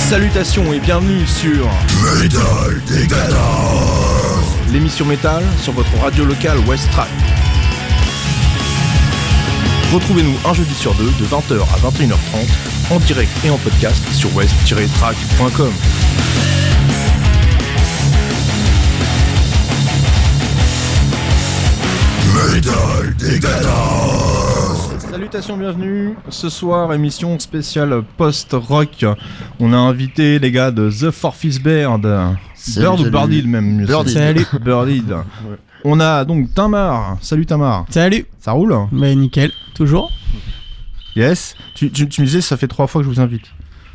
Salutations et bienvenue sur Metal Décadence, l'émission métal sur votre radio locale West Track. Retrouvez-nous un jeudi sur deux de 20h à 21h30 en direct et en podcast sur west-track.com. Metal Décadence. Salutations, bienvenue. Ce soir, émission spéciale post-rock. On a invité les gars de The Forfist Bird. Bird ou Birdid même. Salut. Birdid. Ouais. On a donc Tamar. Salut Tamar. Salut. Ça roule ? Bah nickel, toujours. Yes. Tu me disais, ça fait 3 fois que je vous invite.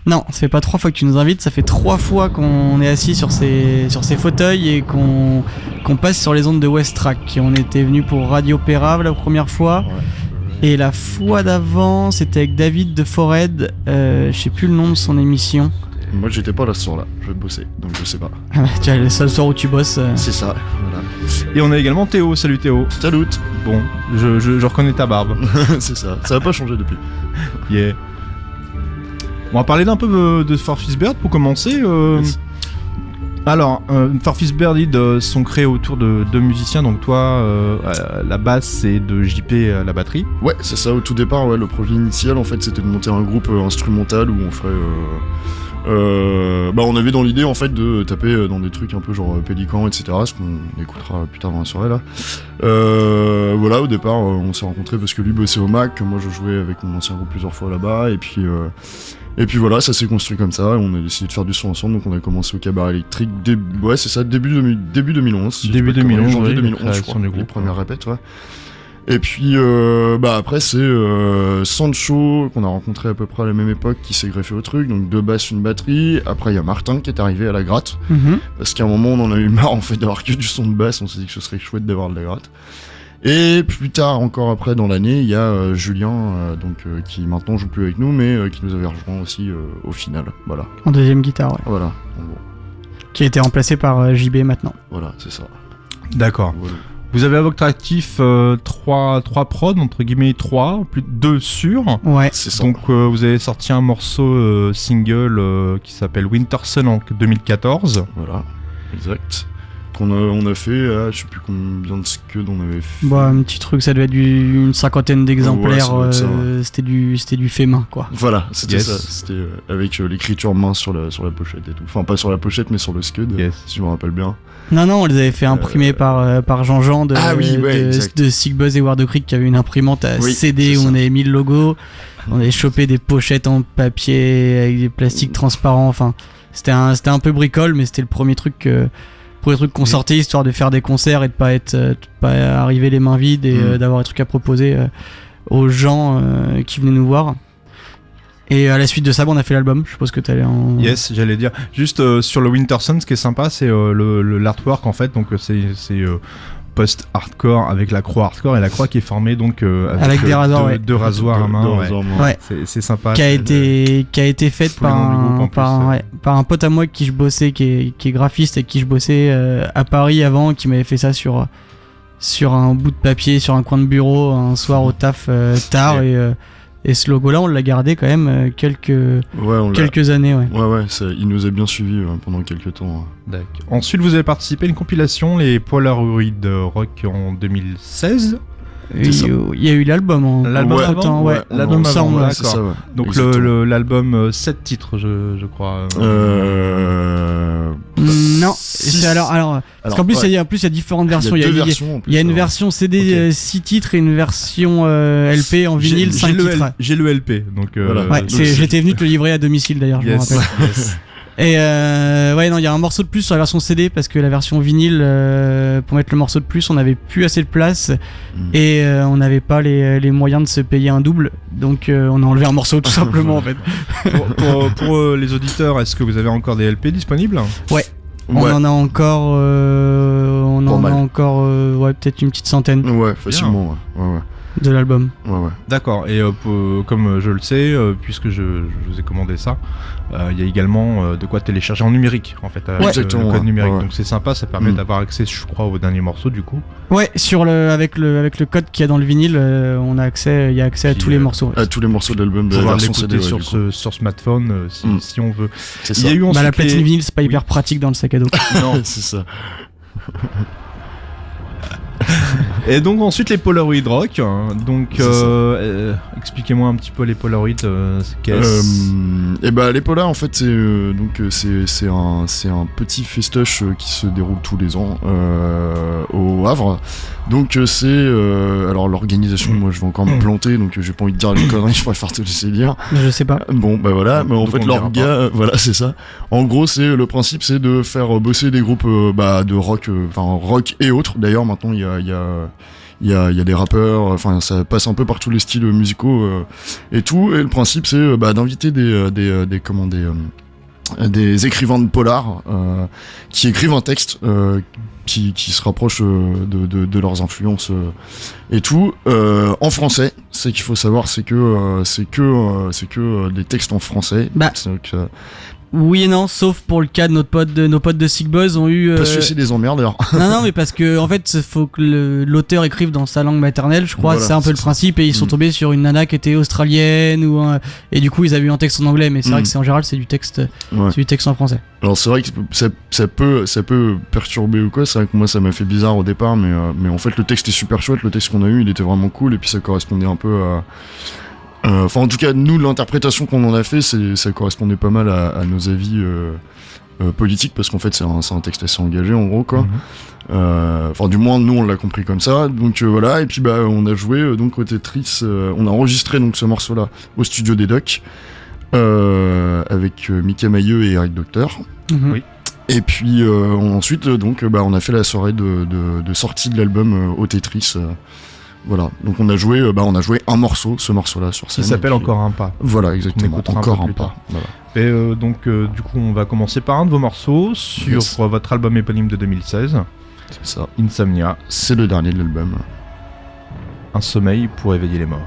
Non, ça fait pas 3 fois que tu nous invites, ça fait 3 fois qu'on est assis sur ces fauteuils et qu'on passe sur les ondes de West Track. On était venu pour Radio Pérave la première fois. Ouais. Et la fois d'avant, c'était avec David de Forehead, je sais plus le nom de son émission. Moi j'étais pas là ce soir-là, je bossais, donc je sais pas. Tu as le seul soir où tu bosses. C'est ça, voilà. Et on a également Théo, salut Théo. Salut. Bon, je reconnais ta barbe. C'est ça a pas changé depuis. Yeah. On va parler d'un peu de Forfist Bird pour commencer. Yes. Alors, Forfist Bird sont créés autour de 2 musiciens, donc toi, la basse et de JP la batterie. Ouais, c'est ça, au tout départ, ouais, le projet initial en fait c'était de monter un groupe instrumental où on ferait... on avait dans l'idée en fait de taper dans des trucs un peu genre Pélican, etc. Ce qu'on écoutera plus tard dans la soirée là. Voilà, au départ on s'est rencontrés parce que lui bossait au Mac, moi je jouais avec mon ancien groupe plusieurs fois là-bas, et puis voilà, ça s'est construit comme ça, on a décidé de faire du son ensemble, donc on a commencé au Cabaret Électrique, ouais c'est ça, début 2011. Si début 2011, janvier oui, 2011 je crois, les premières répètes, ouais. Et puis après c'est Sancho qu'on a rencontré à peu près à la même époque qui s'est greffé au truc, donc 2 basses, une batterie. Après il y a Martin qui est arrivé à la gratte, parce qu'à un moment on en a eu marre en fait d'avoir que du son de basse, on s'est dit que ce serait chouette d'avoir de la gratte. Et plus tard encore après dans l'année il y a Julien qui maintenant joue plus avec nous mais qui nous avait rejoint aussi au final, voilà. En deuxième guitare, ouais. Voilà, en gros. Qui a été remplacé par JB maintenant. Voilà, c'est ça. D'accord. Voilà. Vous avez à votre actif 3 prods, entre guillemets 3, plus de 2 sûrs. Ouais. C'est ça. Donc vous avez sorti un morceau single qui s'appelle Winter Sun en 2014. Voilà, exact. On a fait, je sais plus combien de scuds on avait fait. Bah, un petit truc, ça devait être une 50aine d'exemplaires, ouais, c'était du fait main, quoi. Voilà, c'était ça, c'était avec l'écriture main sur la pochette et tout. Enfin, pas sur la pochette, mais sur le scud, si je me rappelle bien. Non, on les avait fait imprimer par Jean-Jean de Sick Buzz et War the Creek, qui avait une imprimante à CD où on avait mis le logo. On avait chopé des pochettes en papier avec des plastiques transparents, enfin, c'était un peu bricole, mais c'était le premier truc qu'on sortait, histoire de faire des concerts et de pas arriver les mains vides et d'avoir des trucs à proposer aux gens qui venaient nous voir. Et à la suite de ça, on a fait l'album. Je suppose que t'allais en... Yes, j'allais dire. Juste sur le Winter Sun, ce qui est sympa, c'est l'artwork en fait. Donc c'est post-hardcore avec la croix hardcore, et la croix qui est formée donc avec des rasoirs, deux rasoirs à main. Ouais. C'est sympa. Qui a été faite par un pote à moi avec qui je bossais, qui est graphiste et avec qui je bossais à Paris avant, qui m'avait fait ça sur un bout de papier, sur un coin de bureau, un soir au taf tard. Et ce logo-là, on l'a gardé quand même quelques années. Ouais, il nous a bien suivis pendant quelques temps. D'accord. Ensuite, vous avez participé à une compilation, les Polaroid Rock en 2016. Il y a eu l'album l'album avant, ouais. L'album avant, d'accord. C'est ça, ouais. Donc l'album 7 titres, je crois. Non, c'est alors parce qu'en plus il y a différentes versions. Il y a une version CD 6 titres et une version LP en vinyle 5 titres. J'ai le LP, donc voilà. J'étais venu te le livrer à domicile d'ailleurs, je me rappelle. Et il y a un morceau de plus sur la version CD parce que la version vinyle, pour mettre le morceau de plus, on n'avait plus assez de place et on n'avait pas les moyens de se payer un double, donc on a enlevé un morceau tout simplement en fait. Pour les auditeurs, est-ce que vous avez encore des LP disponibles ? Ouais. On en a encore, peut-être une petite centaine. Ouais, facilement. Ouais. de l'album. Ouais. D'accord, et comme je le sais, puisque je vous ai commandé ça, il y a également de quoi télécharger en numérique, en fait, avec le code numérique. Donc c'est sympa, ça permet d'avoir accès, je crois, au dernier morceau du coup. Ouais, avec le code qu'il y a dans le vinyle, il y a accès à tous les morceaux. À tous les morceaux de l'album de la version CD. Sur smartphone, si on veut. C'est ça. Il y a eu la platine vinyle, c'est pas hyper pratique dans le sac à dos. Non, c'est ça. Et donc ensuite les Polaroid Rock. Donc expliquez-moi un petit peu les Polaroid. Et bah les Polaroid en fait c'est un petit festoche qui se déroule tous les ans au Havre. Donc alors l'organisation, moi je vais encore me planter, donc j'ai pas envie de dire les conneries, je préfère te laisser lire. Je sais pas. Bon bah voilà, mais en fait leur gars, voilà c'est ça. En gros le principe c'est de faire bosser des groupes de rock, rock et autres. D'ailleurs maintenant il y a des rappeurs, enfin ça passe un peu par tous les styles musicaux et tout. Et le principe c'est d'inviter des écrivains de polar qui écrivent un texte qui se rapproche de leurs influences et tout en français. Ce qu'il faut savoir c'est que des textes en français. Oui et non, sauf pour le cas de nos potes de Sick Buzz ont eu. Parce que c'est des emmerdeurs. Non, mais parce que en fait, faut que l'auteur écrive dans sa langue maternelle, je crois. Voilà, c'est un peu le principe, et ils sont tombés sur une nana qui était australienne et du coup ils avaient eu un texte en anglais, mais c'est vrai que en général c'est du texte, c'est du texte en français. Alors c'est vrai que ça peut perturber ou quoi. C'est vrai que moi ça m'a fait bizarre au départ, mais en fait le texte est super chouette. Le texte qu'on a eu, il était vraiment cool, et puis ça correspondait un peu à. Enfin, en tout cas, nous, l'interprétation qu'on en a fait, ça correspondait pas mal à nos avis politiques, parce qu'en fait, c'est un texte assez engagé, en gros, quoi. Enfin, du moins, nous, on l'a compris comme ça. Donc voilà, et puis on a joué donc au Tetris. On a enregistré donc ce morceau-là au studio des Docs avec Mika Mailleux et Eric Docteur. Oui. Et puis ensuite, donc, on a fait la soirée de sortie de l'album au Tetris. Voilà, donc on a joué un morceau, ce morceau-là sur scène. Il s'appelle Encore un pas. Voilà, exactement. Encore un pas. Voilà. Et donc, du coup, on va commencer par un de vos morceaux sur votre album éponyme de 2016. C'est ça. Insomnia. C'est le dernier de l'album. Un sommeil pour éveiller les morts.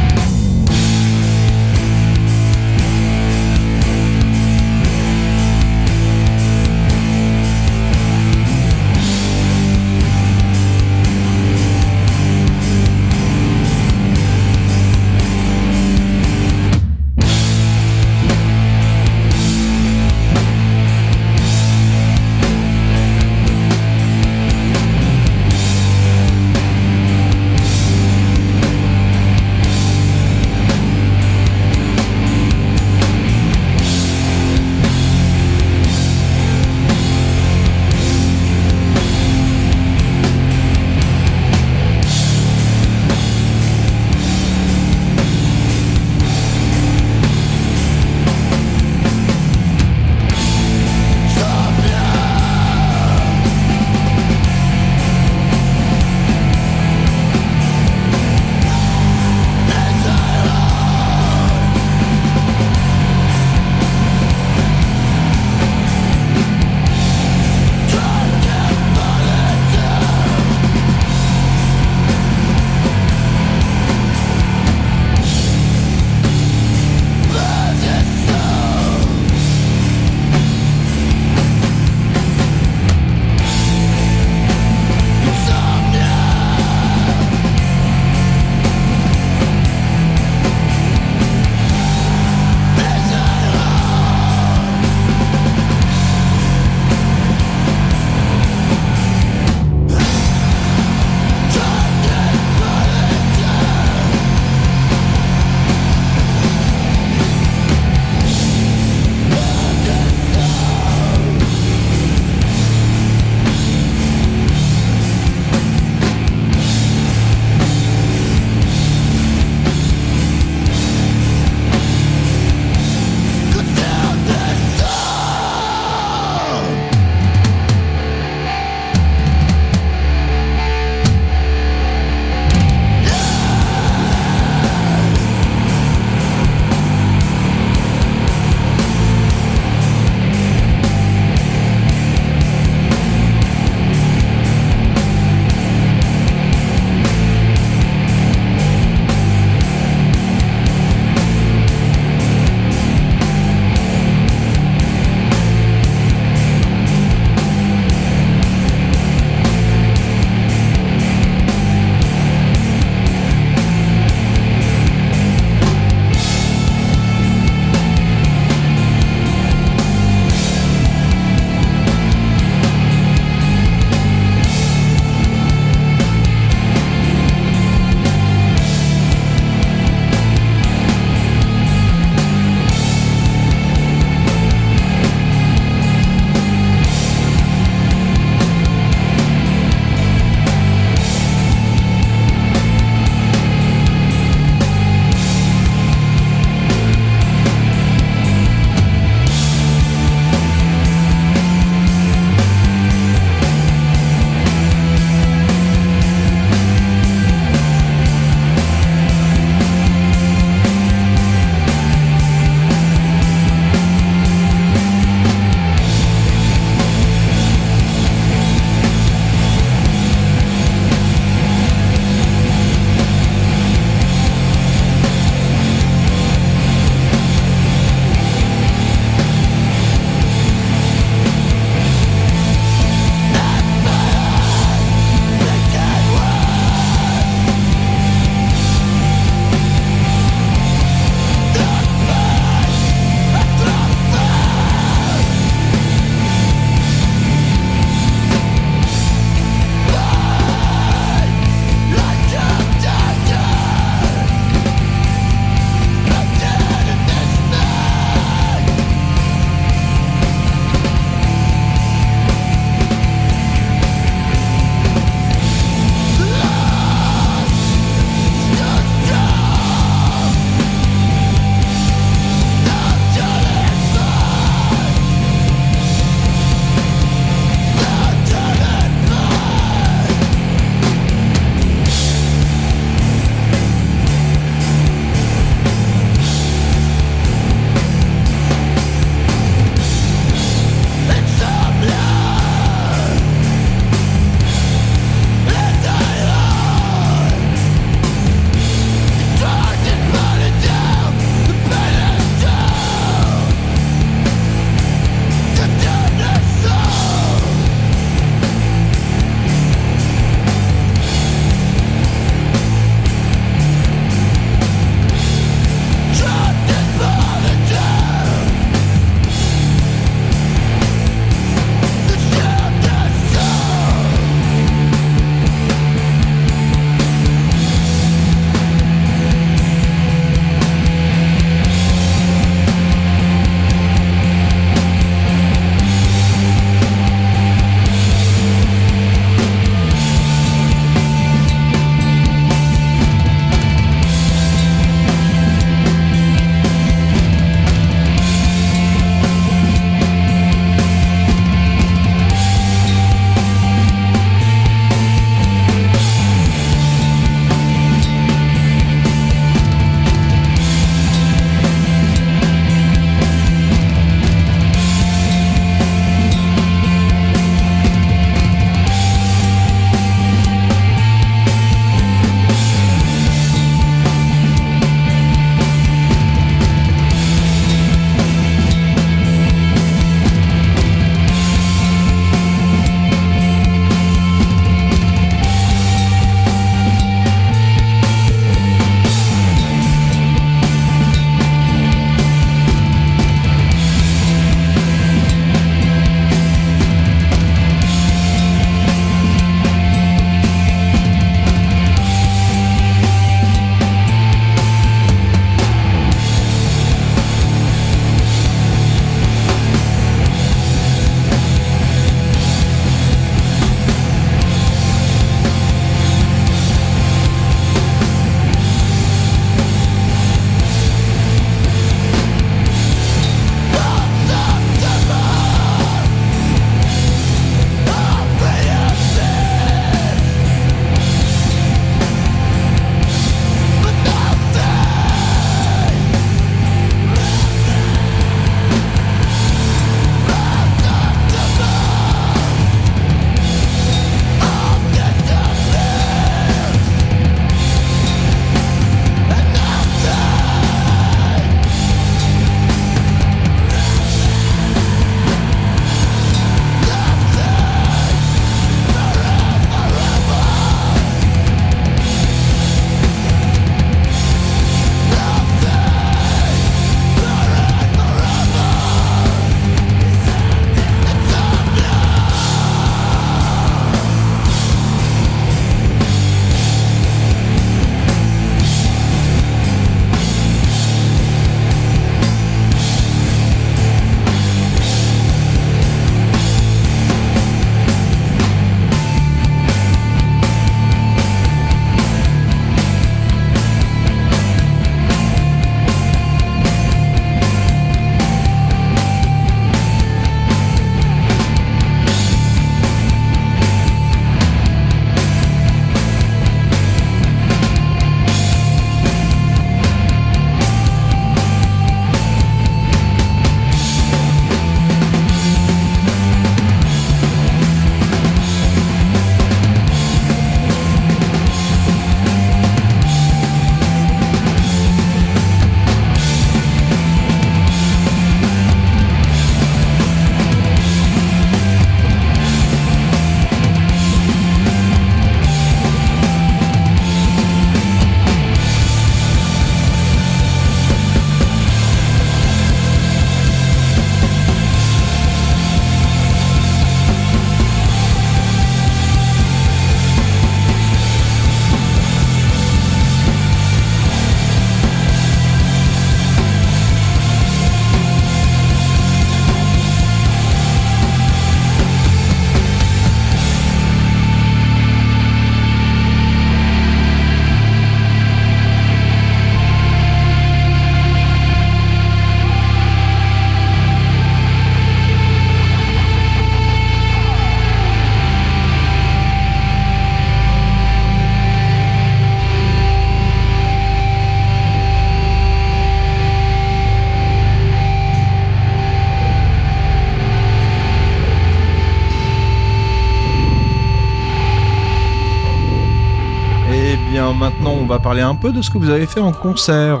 va parler un peu de ce que vous avez fait en concert.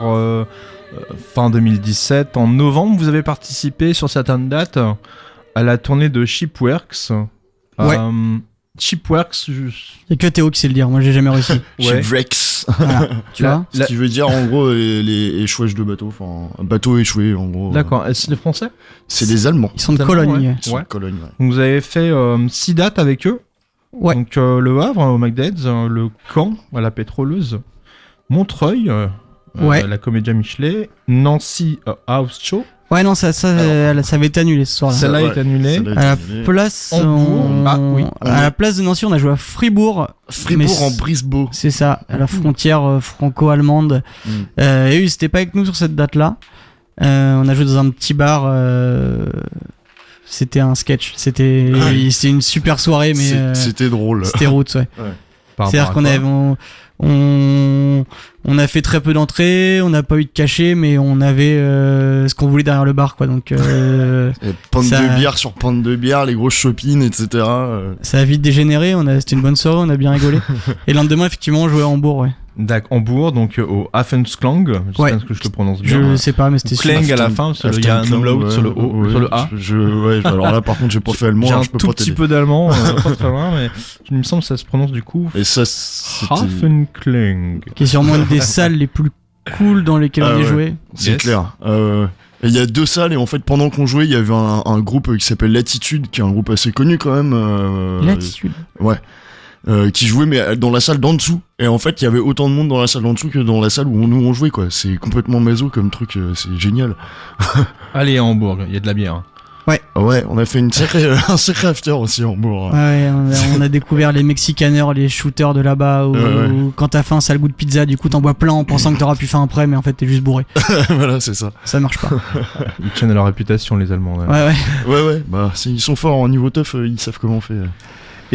Fin 2017, en novembre, vous avez participé sur certaines dates à la tournée de Shipworks. Ouais. Shipworks, Il y a que Théo qui sait le dire, moi j'ai jamais réussi. Shipwrecks. Voilà, tu vois. Ce qui veut dire en gros les échouages de bateaux, enfin un bateau échoué en gros. D'accord, c'est des Français ? C'est des Allemands. Ils sont de Allemands, Cologne. ouais. Ils sont de Cologne, ouais. Donc vous avez fait 6 dates avec eux. Ouais. Donc le Havre au McDade's, le Caen à la Pétroleuse, Montreuil, Ouais. la Comédia Michelet, Nancy House Show. Ouais, non, ça avait été annulé ce soir-là. Celle-là est annulée. Celle-là est À la annulée. place, Hambourg. Ah, oui. à la place de Nancy, on a joué à Fribourg. Fribourg Mais en Brisbane. C'est ça, à la frontière franco-allemande. Mm. Et eux, ils étaient pas avec nous sur cette date-là. On a joué dans un petit bar. C'était un sketch. C'était une super soirée, mais C'était drôle. c'était roots, ouais. Par C'est-à-dire rapport qu'on à avait, quoi on a fait très peu d'entrées, on n'a pas eu de cachet, mais on avait ce qu'on voulait derrière le bar, quoi. Donc Et pente ça- de bière sur pente de bière, les grosses shopping, etc. ça a vite dégénéré. C'était une bonne soirée, on a bien rigolé. Et le lendemain, effectivement, on jouait à Hambourg, ouais. D'accord, Hambourg, donc au Hafensklang, j'espère Ouais. que je le prononce bien. Je sais pas, mais c'était Ou Klang super. à la fin, parce qu'il y a un umlaut sur le O, sur le A. Ouais, alors là, par contre, j'ai pas fait allemand. J'ai alors un je peux tout pas petit t'aider. peu d'allemand, pas très loin, mais il me semble que ça se prononce du coup Et ça, c'était... Hafenklang. Qui est sûrement une des salles les plus cool dans lesquelles Ah on ait ouais. joué. C'est Yes. clair. Et il y a 2 salles et en fait pendant qu'on jouait il y avait un groupe qui s'appelle Latitude qui est un groupe assez connu quand même Latitude. qui jouait mais dans la salle d'en dessous et en fait il y avait autant de monde dans la salle d'en dessous que dans la salle où nous on jouait quoi. C'est complètement maso comme truc, c'est génial. Allez, à Hambourg, il y a de la bière. Ouais, on a fait un sacré after aussi en Hambourg. Ouais, on a découvert les Mexicaneurs, les shooters de là-bas, où quand t'as faim, ça a le goût de pizza, du coup t'en bois plein en pensant que t'auras pu faire un prêt, mais en fait t'es juste bourré. Voilà, c'est ça. Ça marche pas. Ils tiennent à leur réputation, les Allemands. Ouais. Ouais. Bah ils sont forts en niveau teuf, ils savent comment on fait.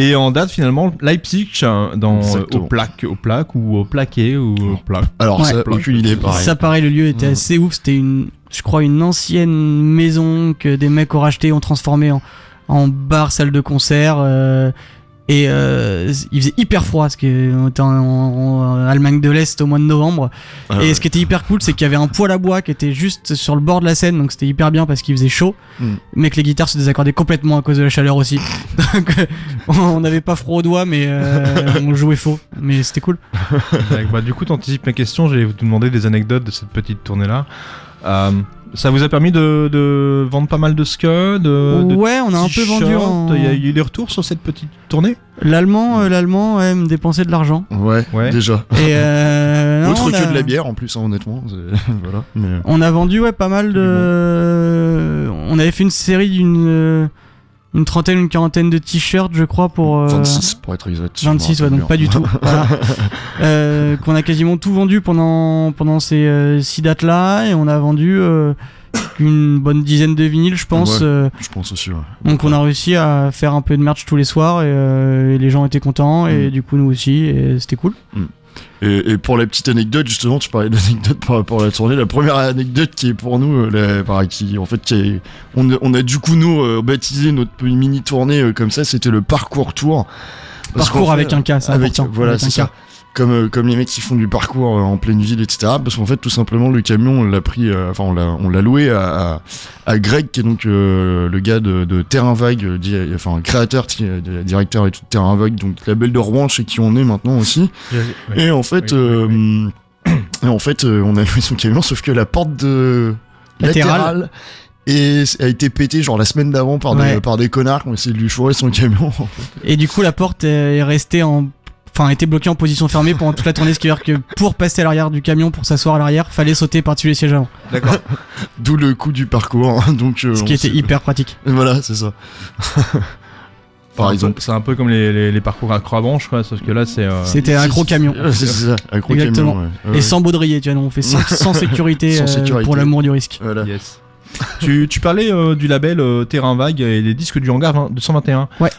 Et en date, finalement, Leipzig, Exactement. au plaque ou au plaqué ou au plaque. Alors Ouais. ça, aucune idée pareil. Ça pareil, le lieu était assez ouf. C'était je crois, une ancienne maison que des mecs ont racheté, ont transformé en bar, salle de concert. Et il faisait hyper froid parce qu'on était en Allemagne de l'Est au mois de novembre. Ah Et ouais. ce qui était hyper cool, c'est qu'il y avait un poêle à bois qui était juste sur le bord de la scène, donc c'était hyper bien parce qu'il faisait chaud. Mais que les guitares se désaccordaient complètement à cause de la chaleur aussi. Donc on n'avait pas froid aux doigts, mais on jouait faux. Mais c'était cool. Bah, du coup, t'anticipes ma question. Je vais vous demander des anecdotes de cette petite tournée-là. Ça vous a permis de vendre pas mal de scuds, Ouais, on a un peu vendu. Il y a eu des retours sur cette petite tournée. L'allemand me dépensait de l'argent. Ouais, déjà. Et non, Autre on a- que de la bière en plus, hein, honnêtement. Voilà. Mais... On a vendu pas mal de. On avait fait une série d'une une trentaine, une quarantaine de t-shirts, je crois, pour 26 pour être exact. 26, ouais, donc pas du tout. Voilà. Qu'on a quasiment tout vendu pendant ces 6 dates-là, et on a vendu une bonne dizaine de vinyles, je pense. Ouais. Je pense aussi, ouais. Donc on a réussi à faire un peu de merch tous les soirs, et les gens étaient contents, et du coup nous aussi, et c'était cool. Et pour la petite anecdote, justement, tu parlais d'anecdote par rapport à la tournée. La première anecdote qui est pour nous, on a du coup nous baptisé notre mini tournée comme ça, c'était le parcours tour. Parce Parcours qu'en fait, avec un K, c'est important. Voilà, avec c'est un ça. Comme les mecs qui font du parcours en pleine ville, etc. Parce qu'en fait, tout simplement, le camion, on l'a pris, on l'a loué à Greg, qui est donc le gars de Terrain Vague, créateur, directeur et tout de Terrain Vague, donc label de Rouen, chez qui on est maintenant aussi. Ouais. Et en fait, on a loué son camion, sauf que la porte de latérale a été pétée genre la semaine d'avant par des connards qui ont essayé de lui chourer son camion. Et du coup, la porte est restée était bloquée en position fermée pendant toute la tournée, ce qui veut dire que pour passer à l'arrière du camion, pour s'asseoir à l'arrière, fallait sauter par-dessus les sièges avant. D'accord. D'où le coup du parcours. Donc, Ce qui était hyper pratique. Voilà, c'est ça. Par exemple. C'est un peu comme les parcours à croix-branche, quoi, sauf que là, C'était un gros camion. C'est ça, un gros Exactement. camion. Ouais. Et sans baudrier, tu vois, on fait sans sécurité, Sans sécurité. pour l'amour du risque. Voilà. Yes. tu parlais du label Terrain Vague et des disques du Hangar 221. Ouais.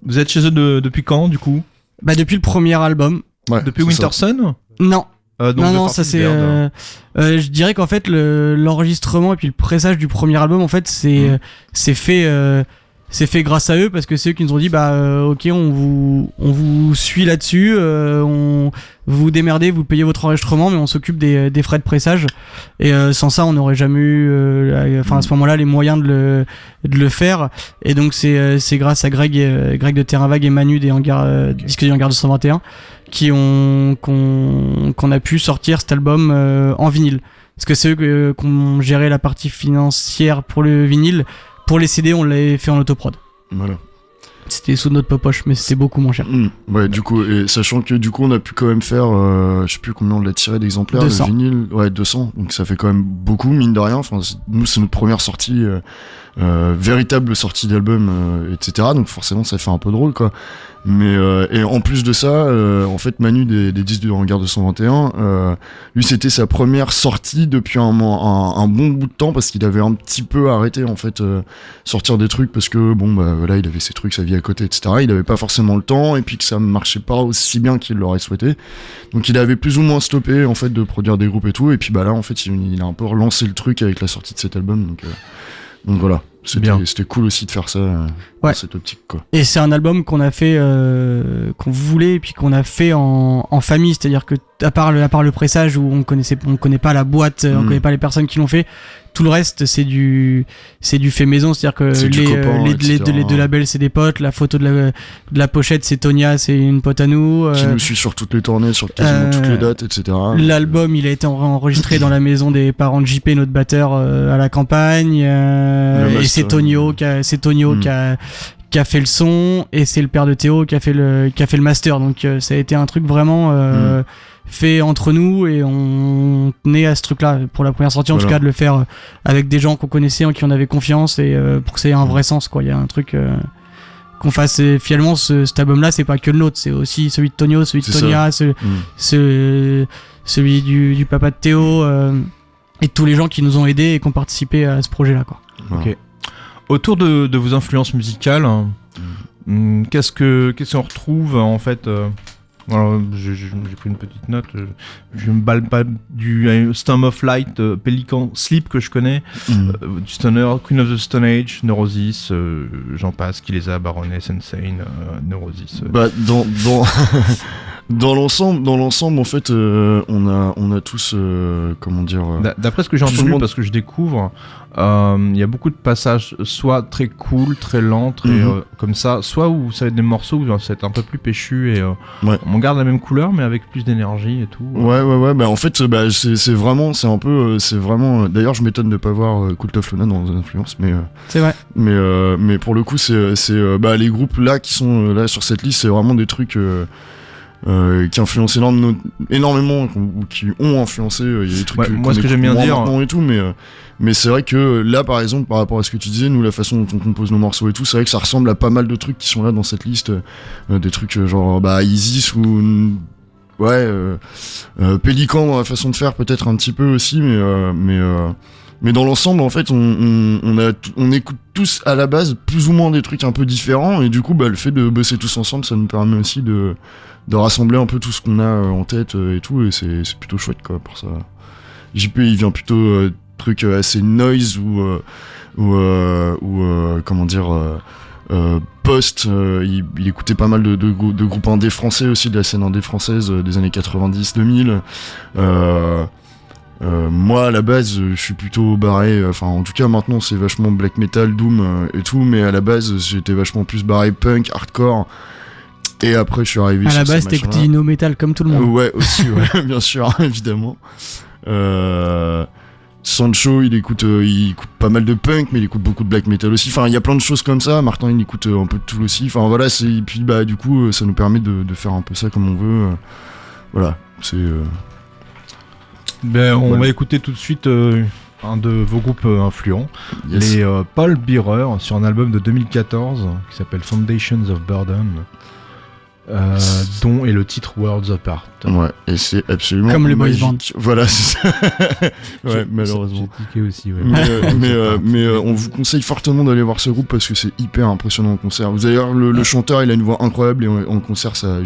Vous êtes chez eux depuis quand, du coup? Bah, depuis le premier album. Ouais, Depuis c'est ça. Wintersun? Non. Donc Non, The ça c'est. Farfisbird. Je dirais qu'en fait, l'enregistrement et puis le pressage du premier album, en fait, c'est fait. fait grâce à eux parce que c'est eux qui nous ont dit ok, on vous suit là-dessus, vous vous démerdez, vous payez votre enregistrement, mais on s'occupe des frais de pressage. Et sans ça, on n'aurait jamais eu, à ce moment-là, les moyens de le faire. Et donc c'est grâce à Greg de Terrain Vague et Manu des Disques du Hangar 221 qu'on a pu sortir cet album en vinyle. Parce que c'est eux qui ont géré la partie financière pour le vinyle. Pour les CD, on l'avait fait en autoprod. Voilà. C'était sous notre poche, mais c'était beaucoup moins cher. Ouais, du coup, et sachant que du coup, on a pu quand même faire, je sais plus combien on l'a tiré d'exemplaires, 200. le vinyle. Ouais, 200. Donc ça fait quand même beaucoup, mine de rien. Enfin, nous, c'est notre première sortie, véritable sortie d'album, etc. Donc forcément, ça fait un peu drôle, quoi. Mais et en plus de ça, en fait, Manu des Disques du Hangar 221, lui, c'était sa première sortie depuis un bon bout de temps parce qu'il avait un petit peu arrêté, en fait, sortir des trucs parce que bon, voilà, il avait ses trucs, sa vie à côté, etc. Il avait pas forcément le temps et puis que ça marchait pas aussi bien qu'il l'aurait souhaité. Donc il avait plus ou moins stoppé, en fait, de produire des groupes et tout. Et puis là, en fait, il a un peu relancé le truc avec la sortie de cet album. Donc voilà. C'était cool aussi de faire ça dans cette optique, quoi. Et c'est un album qu'on a fait, qu'on voulait et puis qu'on a fait en famille, c'est-à-dire que à part le pressage où on connaît pas la boîte, on connaît pas les personnes qui l'ont fait. Tout le reste, c'est du fait maison, c'est-à-dire que les deux labels, c'est des potes. La photo de la pochette, c'est Tonia, c'est une pote à nous. Qui nous suit sur toutes les tournées, sur quasiment toutes les dates, etc. L'album, il a été enregistré dans la maison des parents de JP, notre batteur, à la campagne. Et c'est Tonio qui a fait le son, et c'est le père de Théo qui a fait le master. Donc ça a été un truc vraiment fait entre nous, et on tenait à ce truc-là pour la première sortie, en tout cas, de le faire avec des gens qu'on connaissait, en qui on avait confiance, et pour que ça ait un vrai sens, quoi. Il y a un truc qu'on fasse, et finalement cet album-là, c'est pas que le nôtre, c'est aussi celui de Tonio, celui de Tonia, celui du papa de Théo, et tous les gens qui nous ont aidés et qui ont participé à ce projet-là, quoi. Ok. Autour de vos influences musicales, qu'est-ce qu'on retrouve, en fait alors, j'ai pris une petite note. Je me balle pas du Storm of Light, Pelican Sleep que je connais, du Stoner, Queen of the Stone Age, Neurosis, j'en passe, Kilesa, Baroness, Insane, Neurosis. Dans l'ensemble, en fait, on a tous, comment dire. D'après ce que j'ai entendu, parce que je découvre, il y a beaucoup de passages, soit très cool, très lents, très comme ça, soit où ça va être des morceaux où ça va être un peu plus péchu et on garde la même couleur, mais avec plus d'énergie et tout. Ouais. Bah en fait, c'est vraiment. D'ailleurs, je m'étonne de pas voir Cult of Luna dans les influences, mais. C'est vrai. Mais pour le coup, c'est les groupes là qui sont là sur cette liste, c'est vraiment des trucs. Qui influencent énormément, ou qui ont influencé. Il y a des trucs moi, ce que j'aime bien dire et tout, mais c'est vrai que là, par exemple, par rapport à ce que tu disais, nous, la façon dont on compose nos morceaux et tout, c'est vrai que ça ressemble à pas mal de trucs qui sont là dans cette liste, des trucs genre Isis ou Pélican dans la façon de faire, peut-être un petit peu aussi, mais dans l'ensemble, en fait, on écoute tous à la base plus ou moins des trucs un peu différents, et du coup, le fait de bosser tous ensemble, ça nous permet aussi de rassembler un peu tout ce qu'on a en tête et tout, et c'est plutôt chouette, quoi, pour ça. JP, il vient plutôt truc assez noise ou comment dire, post. Il écoutait pas mal de groupes indés français aussi, de la scène indé française des années 90-2000. Moi, à la base, je suis plutôt barré, en tout cas maintenant c'est vachement black metal, doom et tout, mais à la base j'étais vachement plus barré punk, hardcore. Et après, je suis arrivé à la base, t'écoutais no metal comme tout le monde. Ouais, aussi, ouais, bien sûr, évidemment. Sancho, il écoute pas mal de punk, mais il écoute beaucoup de black metal aussi. Enfin, il y a plein de choses comme ça. Martin, il écoute un peu de tout aussi. Enfin, voilà, et puis, du coup, ça nous permet de faire un peu ça comme on veut. Voilà, c'est. On va écouter tout de suite un de vos groupes influents, les Paul Bearer, sur un album de 2014 qui s'appelle Foundations of Burden. Dont est le titre Worlds Apart. Ouais, et c'est absolument comme les boys band. Voilà, c'est ça. Ouais, malheureusement. J'ai tiqué aussi, ouais. Mais on vous conseille fortement d'aller voir ce groupe parce que c'est hyper impressionnant en concert. Vous allez voir, le chanteur, il a une voix incroyable, et en concert, ça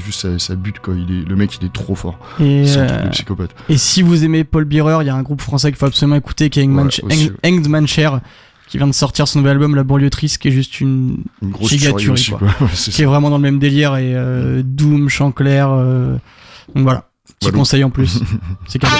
bute, quoi. Le mec, il est trop fort. C'est un truc de psychopathe. Et si vous aimez Paul Bearer, il y a un groupe français qu'il faut absolument écouter, qui est Hanged Man Chair. qui vient de sortir son nouvel album La Banlieue Triste, qui est juste une grosse giga tuerie, aussi, quoi. Ouais, qui est vraiment dans le même délire, et doom, chant clair, donc voilà, petit conseil en plus. C'est cadeau.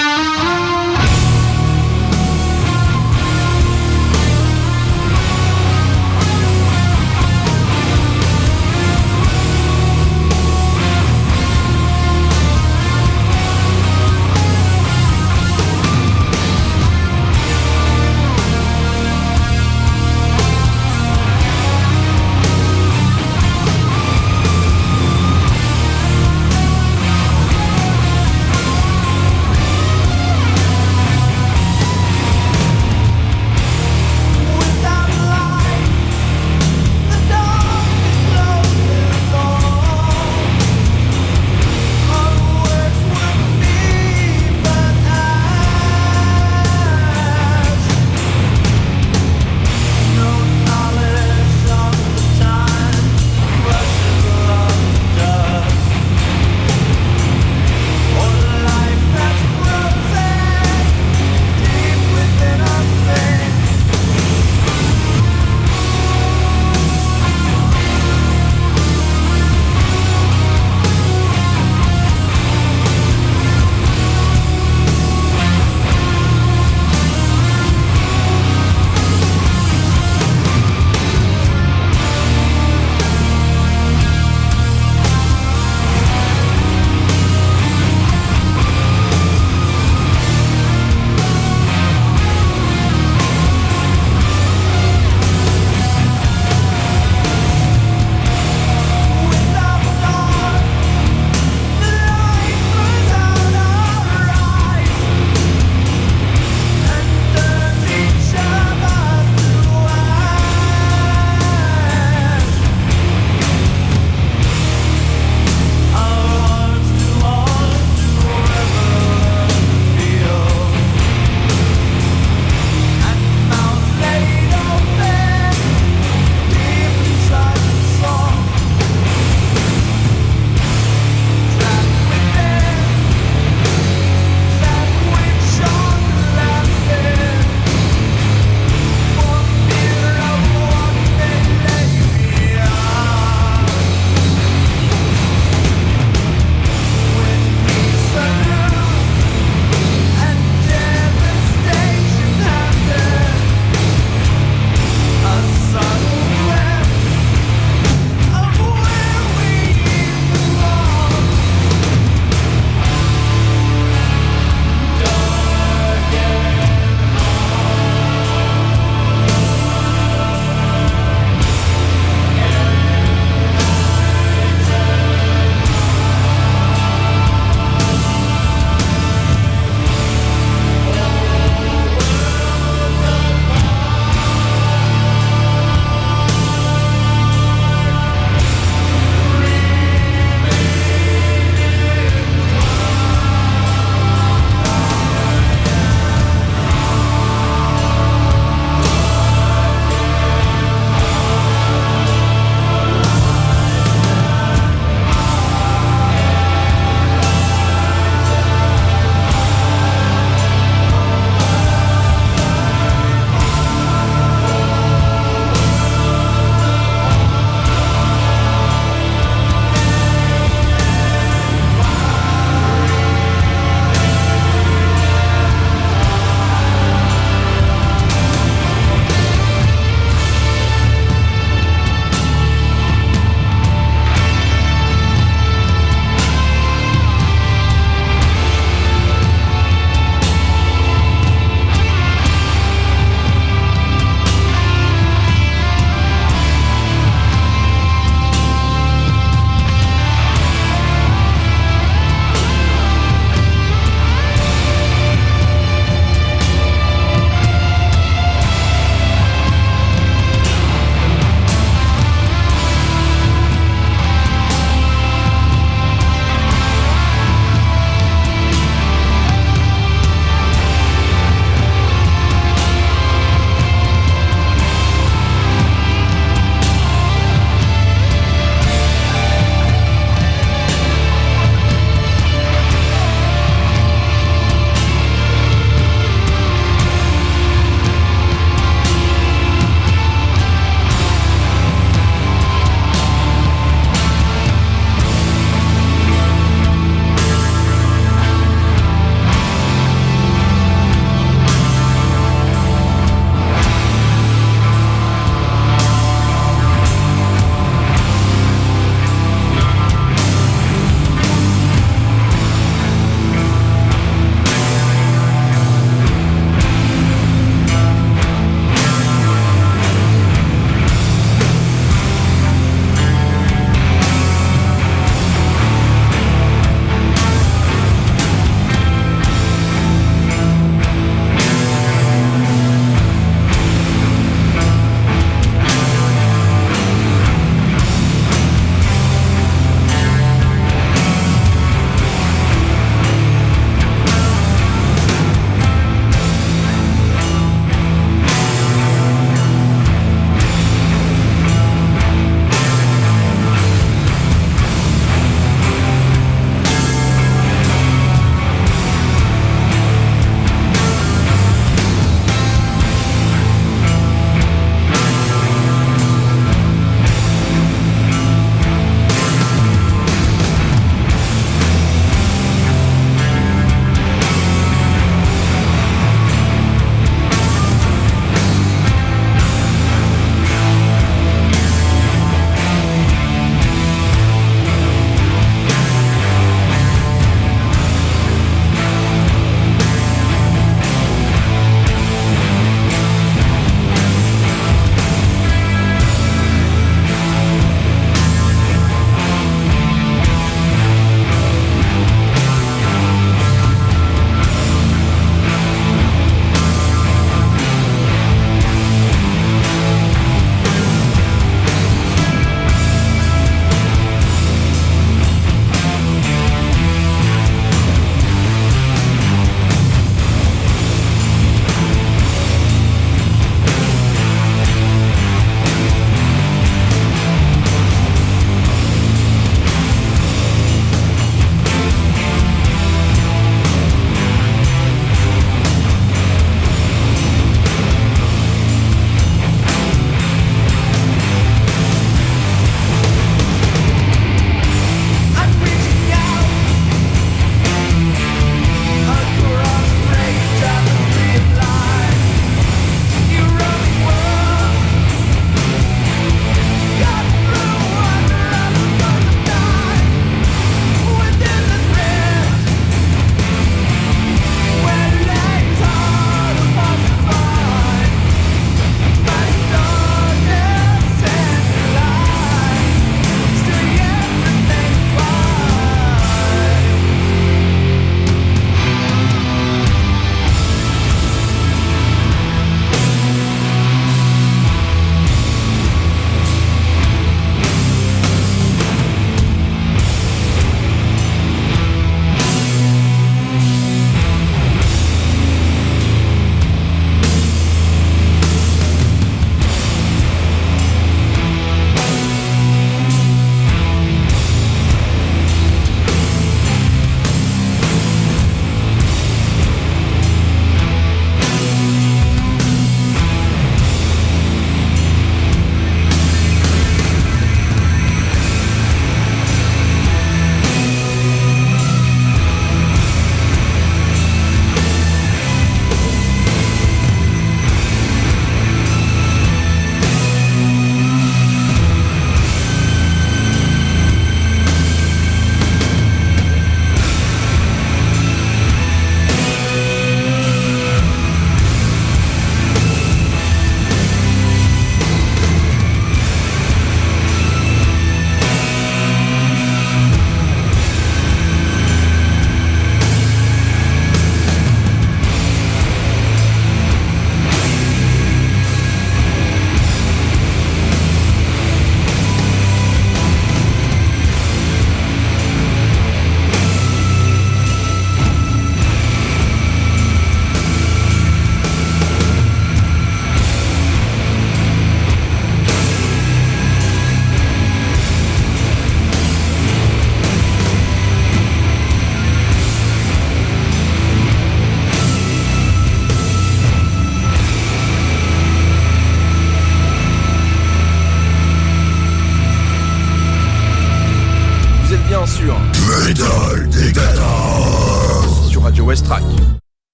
sur Metal Dictators sur Radio Westrack.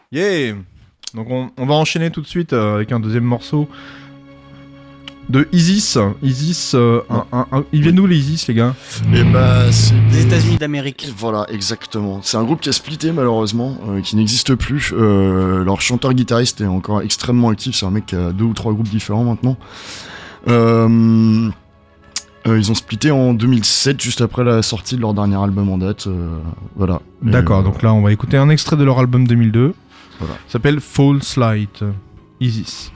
Yeah. Donc on va enchaîner tout de suite avec un deuxième morceau de Isis. Isis, ils viennent d'où les Isis, les gars? Et bah c'est Des États-Unis d'Amérique. Voilà, exactement. C'est un groupe qui a splitté malheureusement, qui n'existe plus. Leur chanteur-guitariste est encore extrêmement actif. C'est un mec qui a 2 ou 3 groupes différents maintenant. Ils ont splitté en 2007, juste après la sortie de leur dernier album en date. Voilà. D'accord, donc là on va écouter un extrait de leur album 2002. Voilà. Ça s'appelle False Light. Isis.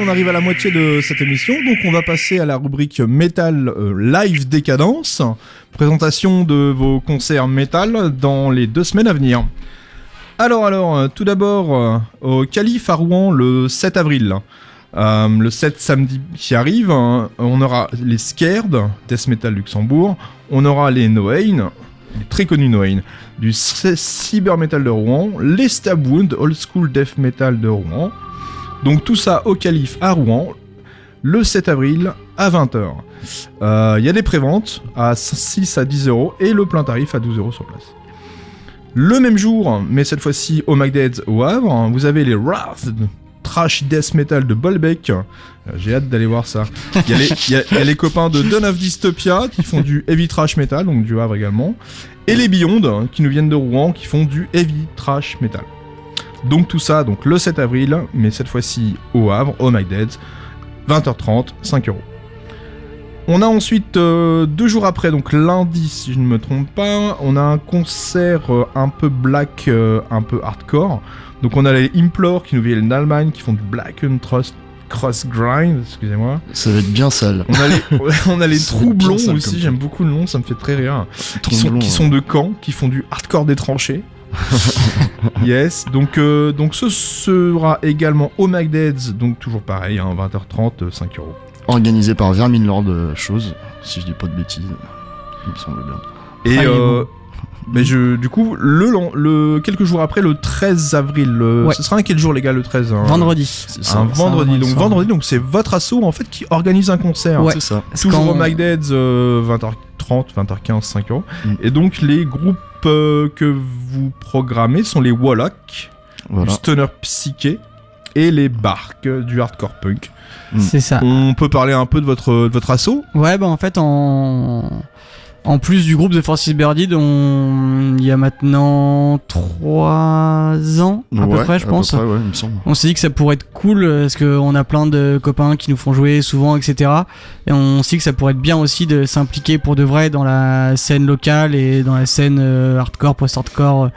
on arrive à la moitié de cette émission, donc on va passer à la rubrique Metal Live Décadence. Présentation de vos concerts métal dans les 2 semaines à venir. Alors, tout d'abord, au Calife à Rouen le 7 avril. Le 7 samedi qui arrive, on aura les Scared, Death Metal Luxembourg, on aura les Noain, les très connus Noain, du Cyber Metal de Rouen, les Stab Wound, Old School Death Metal de Rouen. Donc tout ça au Calife à Rouen, le 7 avril à 20h. Il y a des préventes à 6 à 10 € et le plein tarif à 12 € sur place. Le même jour, mais cette fois-ci au Magdead au Havre, vous avez les Wrath, Trash Death Metal de Bolbec. J'ai hâte d'aller voir ça. Il y a les copains de Dawn of Dystopia qui font du Heavy Trash Metal, donc du Havre également. Et les Beyond qui nous viennent de Rouen qui font du Heavy Trash Metal. Donc tout ça, donc le 7 avril, mais cette fois-ci au Havre, au Magdead, 20h30, 5 €. On a ensuite, 2 jours après, donc lundi si je ne me trompe pas, on a un concert un peu black, un peu hardcore. Donc on a les Implore qui nous viennent d'Allemagne, qui font du Black and Cross Grind, excusez-moi. Ça va être bien sale. On a les Troublons aussi, j'aime beaucoup le nom, ça me fait très rire. Qui sont de Caen, qui font du hardcore des tranchées. Yes, donc ce sera également au Magdead, donc toujours pareil, 20h30, 5 €. Organisé par Vermin Lord Chose, si je dis pas de bêtises, il me semble bien. Et mais du coup, quelques jours après, le 13 avril, ce sera quel jour les gars, le 13 Vendredi. C'est un vendredi, donc c'est votre asso en fait qui organise un concert. Ouais. C'est ça. Toujours au Magdead, 20h30, 20h15, 5 €. Et donc les groupes que vous programmez sont les Wallach, du Stoner Psyché et les Bark, du Hardcore Punk. C'est ça. On peut parler un peu de votre asso ? Ouais, bah en fait, en plus du groupe The Forces Buried, il y a maintenant 3 ans, à peu près, je pense. Peu près, ouais, il me semble. On s'est dit que ça pourrait être cool, parce qu'on a plein de copains qui nous font jouer souvent, etc. Et on s'est dit que ça pourrait être bien aussi de s'impliquer pour de vrai dans la scène locale et dans la scène hardcore, post-hardcore,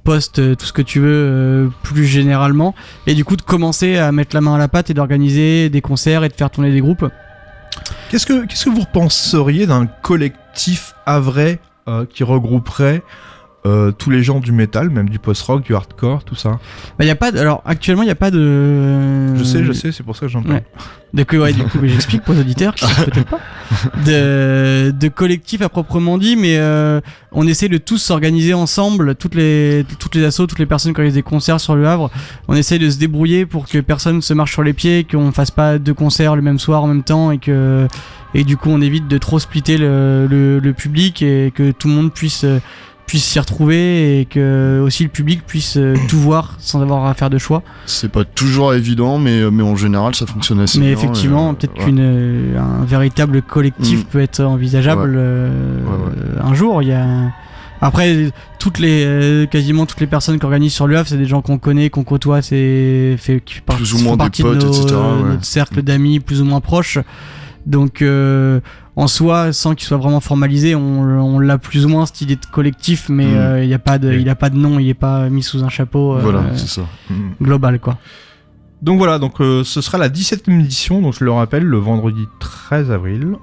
tout ce que tu veux, plus généralement. Et du coup, de commencer à mettre la main à la pâte et d'organiser des concerts et de faire tourner des groupes. Qu'est-ce que vous penseriez d'un collectif havrais qui regrouperait tous les gens du métal, même du post-rock, du hardcore, tout ça? Bah, alors actuellement il n'y a pas de... Je sais, c'est pour ça que j'en parle. Ouais. Du coup, mais j'explique pour les auditeurs qui ne peut-être pas. De collectif à proprement dit, mais on essaie de tous s'organiser ensemble, toutes les assos, toutes les personnes qui organisent des concerts sur le Havre. On essaie de se débrouiller pour que personne se marche sur les pieds, qu'on fasse pas 2 concerts le même soir en même temps et du coup on évite de trop splitter le public et que tout le monde puisse s'y retrouver et que aussi le public puisse tout voir sans avoir à faire de choix. C'est pas toujours évident, mais en général ça fonctionne assez bien. Mais effectivement, peut-être qu'un véritable collectif peut être envisageable un jour. Il y a... Après, quasiment toutes les personnes qui organisent sur le Havre, c'est des gens qu'on connaît, qu'on côtoie, qui font partie de notre cercle d'amis plus ou moins proches. Donc en soi, sans qu'il soit vraiment formalisé, on l'a plus ou moins cette idée de collectif, mais il a pas de nom, il est pas mis sous un chapeau c'est ça. Global quoi. Donc voilà, ce sera la 17e édition, donc je le rappelle, le vendredi 13 avril.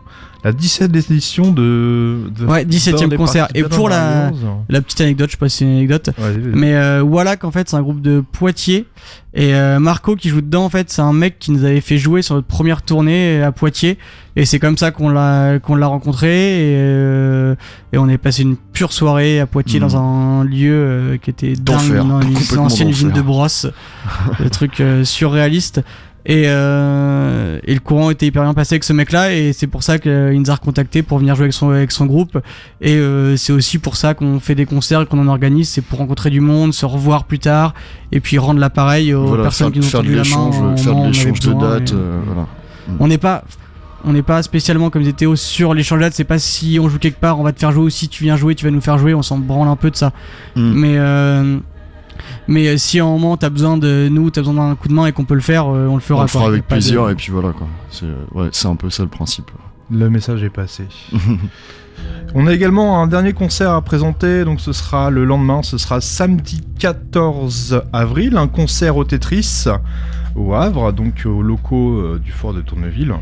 La 17e édition de 17e concert. Et pour la petite anecdote, je sais pas si c'est une anecdote, mais voilà qu'en fait c'est un groupe de Poitiers et Marco qui joue dedans, en fait c'est un mec qui nous avait fait jouer sur notre première tournée à Poitiers et c'est comme ça qu'on l'a rencontré et on est passé une pure soirée à Poitiers dans un lieu qui était dingue, une ancienne usine de brosse, le truc surréaliste. Et le courant était hyper bien passé avec ce mec-là et c'est pour ça qu'il nous a recontacté pour venir jouer avec son groupe et c'est aussi pour ça qu'on fait des concerts et qu'on en organise, c'est pour rencontrer du monde, se revoir plus tard et puis rendre l'appareil aux personnes qui nous ont tendu la main, faire de l'échange de dates. On n'est pas spécialement comme des Théo sur l'échange de dates, c'est pas si on joue quelque part on va te faire jouer ou si tu viens jouer tu vas nous faire jouer, on s'en branle un peu de ça. Mais si à un moment t'as besoin de nous, t'as besoin d'un coup de main et qu'on peut le faire, on le fera. On le fera avec plaisir et puis voilà quoi. C'est un peu ça le principe. Le message est passé. On a également un dernier concert à présenter, donc ce sera le lendemain, ce sera samedi 14 avril, un concert au Tetris au Havre, donc aux locaux du fort de Tourneville.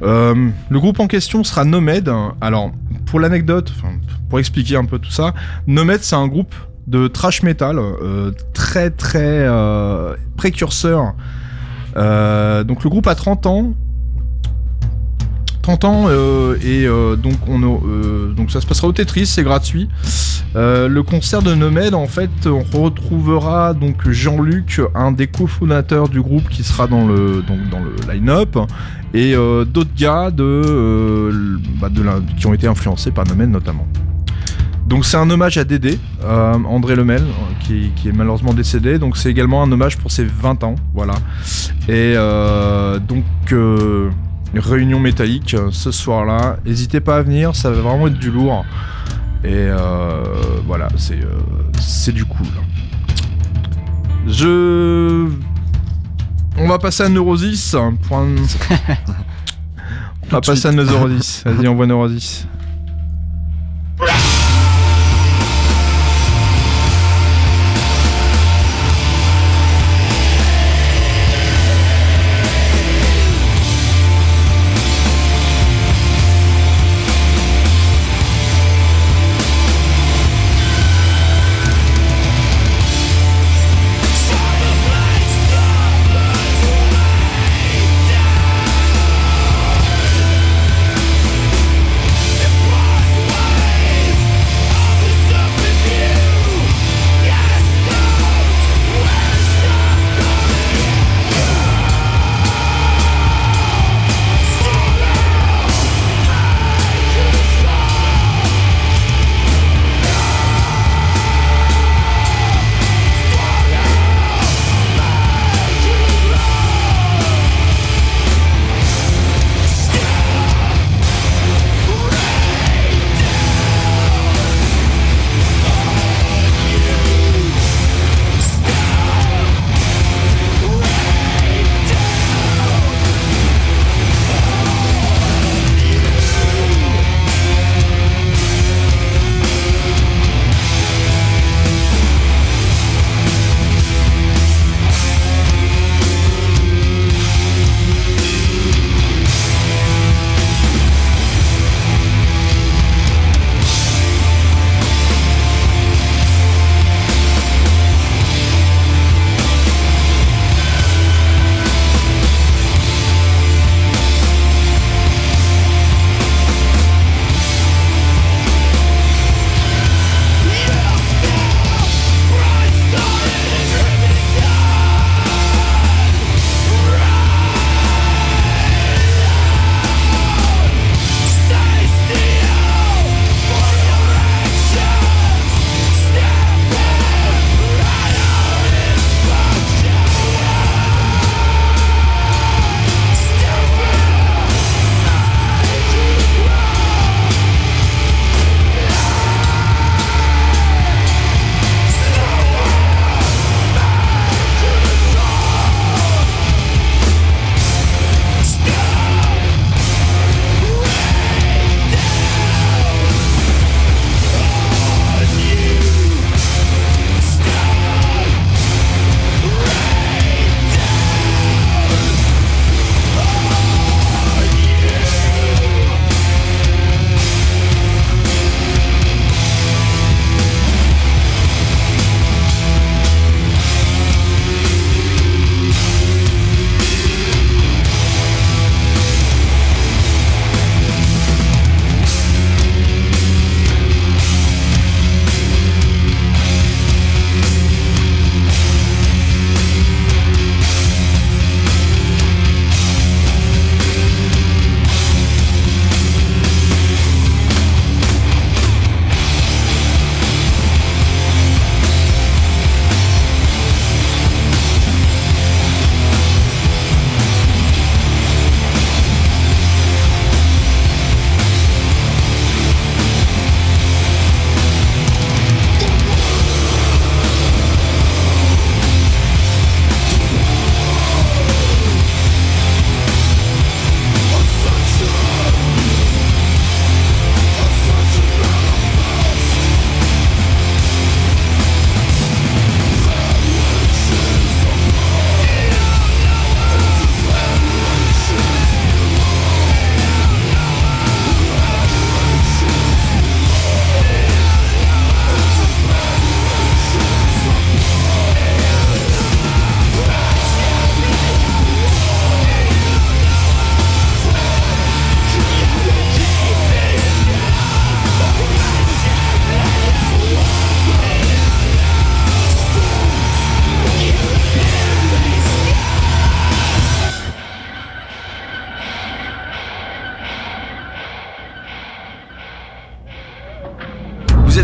Le groupe en question sera Nomad. Alors, pour l'anecdote, pour expliquer un peu tout ça, Nomad, c'est un groupe de thrash metal très très précurseur. Donc le groupe a 30 ans. Donc ça se passera au Tetris, c'est gratuit. Le concert de Nomad, en fait, on retrouvera donc Jean-Luc, un des cofondateurs du groupe, qui sera dans le line-up, et d'autres gars qui ont été influencés par Nomad notamment. Donc c'est un hommage à Dédé, André Lemel, qui est malheureusement décédé. Donc c'est également un hommage pour ses 20 ans, voilà. Et réunion métallique ce soir-là. N'hésitez pas à venir, ça va vraiment être du lourd. Et voilà, c'est du cool. On va passer à Neurosis. On va passer à Neurosis. Vas-y, on voit Neurosis.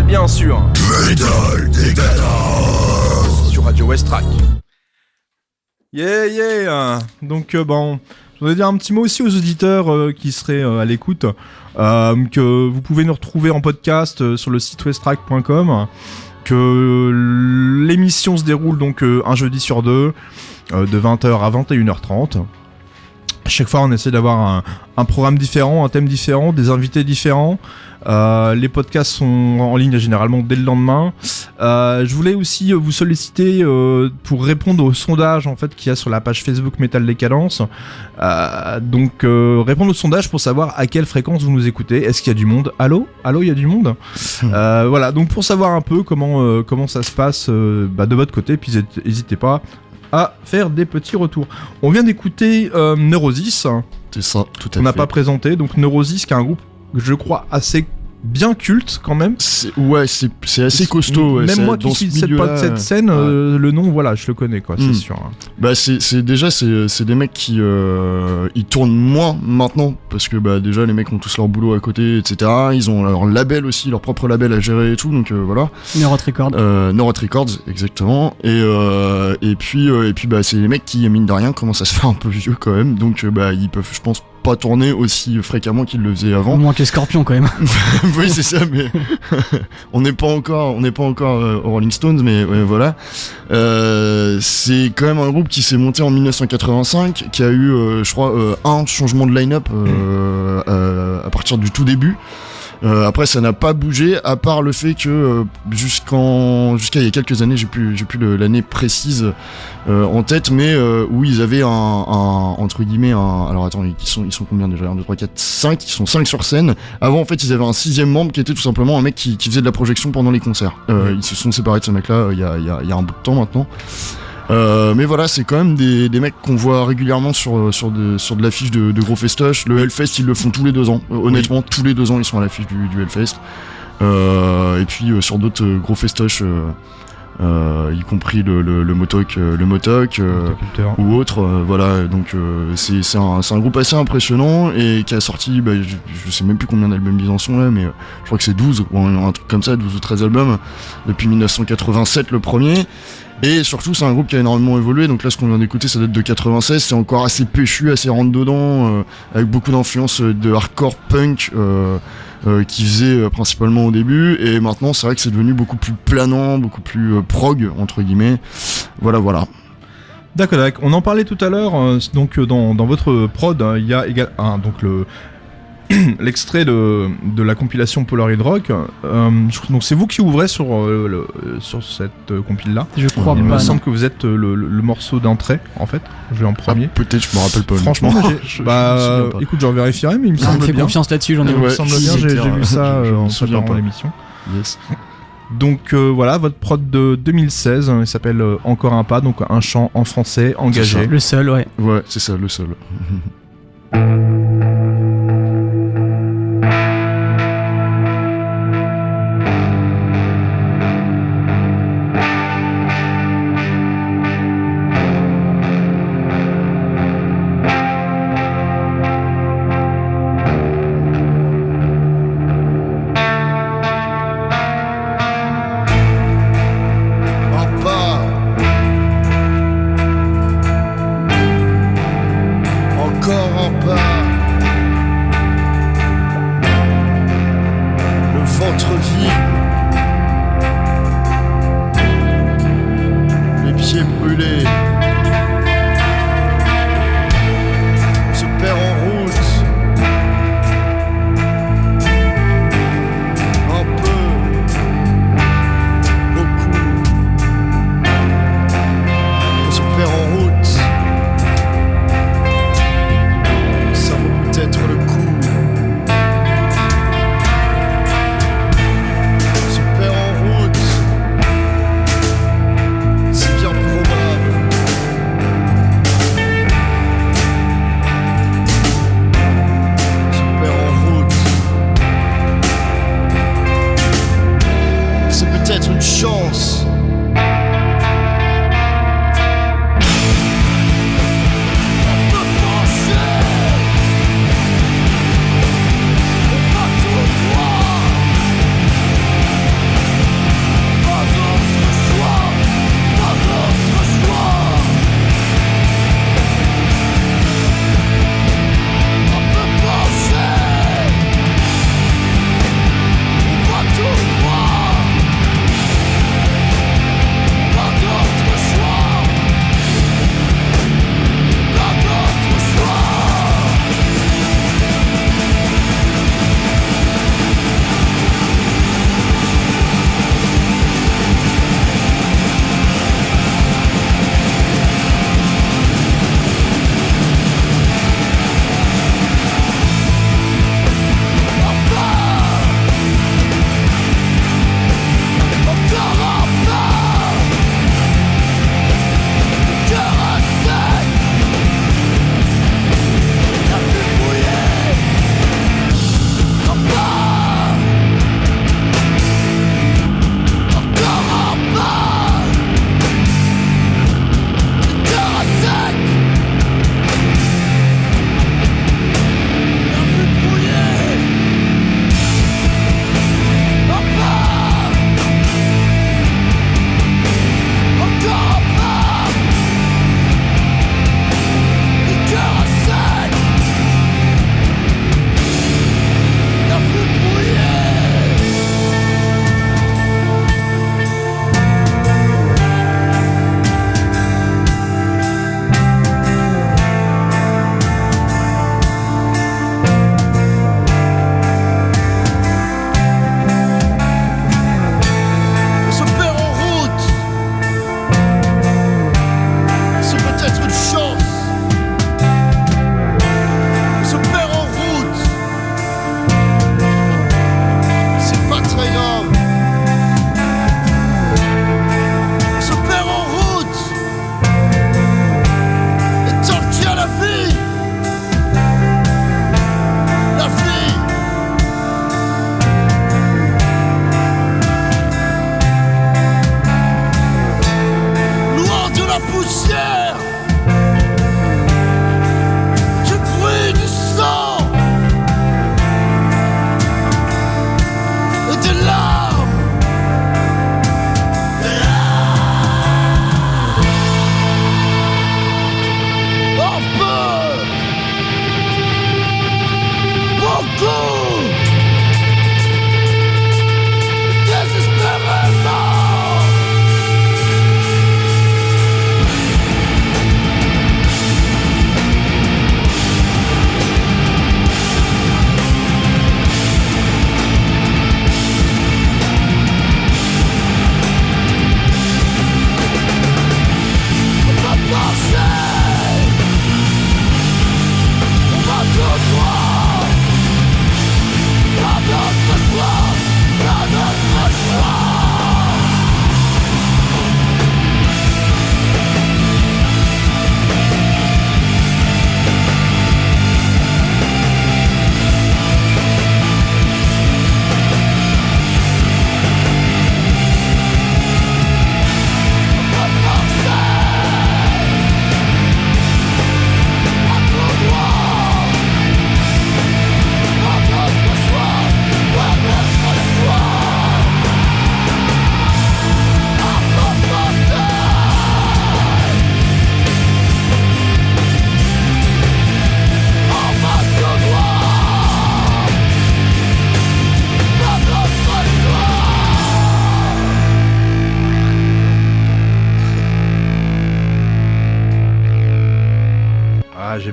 bien sûr. Metal Dictators sur Radio Westrack. Yeah. Donc bon, je voudrais dire un petit mot aussi aux auditeurs qui seraient à l'écoute, que vous pouvez nous retrouver en podcast sur le site westrack.com, que l'émission se déroule donc un jeudi sur deux, de 20h à 21h30. À chaque fois, on essaie d'avoir un programme différent, un thème différent, des invités différents. Les podcasts sont en ligne généralement dès le lendemain. Je voulais aussi vous solliciter pour répondre au sondage en fait qu'il y a sur la page Facebook Metal Décadence. Donc répondre au sondage pour savoir à quelle fréquence vous nous écoutez. Est-ce qu'il y a du monde ? Allô, il y a du monde. Voilà, donc pour savoir un peu comment ça se passe de votre côté, puis n'hésitez pas à faire des petits retours. On vient d'écouter Neurosis. C'est ça, tout à fait. On n'a pas présenté, donc Neurosis, qui est un groupe que je crois assez bien culte quand même. C'est assez costaud. Ouais, même moi qui suis de cette scène, le nom, voilà, je le connais, quoi, c'est sûr. Bah c'est des mecs qui ils tournent moins maintenant parce que bah déjà les mecs ont tous leur boulot à côté, etc. Ils ont leur label aussi, leur propre label à gérer et tout, donc voilà. Neuroth Records. Neuroth Records, exactement. Et puis bah c'est les mecs qui mine de rien commencent à se faire un peu vieux quand même, donc bah ils peuvent, je pense, pas tourner aussi fréquemment qu'ils le faisaient avant. Au moins que les Scorpions quand même. Oui, c'est ça, mais on n'est pas encore aux Rolling Stones, mais ouais, voilà. C'est quand même un groupe qui s'est monté en 1985, qui a eu, je crois, un changement de line-up à partir du tout début. Après, ça n'a pas bougé, à part le fait que jusqu'à il y a quelques années, j'ai plus l'année précise en tête, mais où ils avaient un entre guillemets alors attends, ils sont combien déjà, 1, 2, 3, 4, 5, ils sont 5 sur scène. Avant, en fait, ils avaient un 6e membre qui était tout simplement un mec qui faisait de la projection pendant les concerts. Ils se sont séparés de ce mec-là il y a un bout de temps maintenant. Mais voilà, c'est quand même des mecs qu'on voit régulièrement sur de l'affiche de gros festoches. Le Hellfest, ils le font tous les 2 ans. Honnêtement, tous les 2 ans, ils sont à l'affiche du Hellfest. Et puis sur d'autres gros festoches, y compris le Motok, ou autre. Voilà, donc c'est un groupe assez impressionnant et qui a sorti, je sais même plus combien d'albums ils en sont là, mais je crois que c'est 12 ou un truc comme ça, 12 ou 13 albums depuis 1987 le premier. Et surtout, c'est un groupe qui a énormément évolué. Donc là, ce qu'on vient d'écouter, ça date de 96. C'est encore assez péchu, assez rentre-dedans, avec beaucoup d'influences de hardcore punk qui faisait principalement au début. Et maintenant, c'est vrai que c'est devenu beaucoup plus planant, beaucoup plus prog, entre guillemets. Voilà. D'accord. On en parlait tout à l'heure. Donc dans votre prod, il y a également donc l'extrait de la compilation Polaroid Rock. Donc c'est vous qui ouvrez sur cette compile-là. Je crois pas. Il me semble que vous êtes le morceau d'entrée, en fait. Je vais en premier. Peut-être, je me rappelle pas. Franchement, écoute, j'en vérifierai, mais il me semble bien. Fais confiance là-dessus, j'en ai. Il me semble bien, j'ai vu ça en préparant l'émission. Yes. Donc voilà, votre prod de 2016, il s'appelle Encore un pas, donc un chant en français engagé. Le seul, ouais. Ouais, c'est ça, le seul. Se perd en route, c'est bien probable.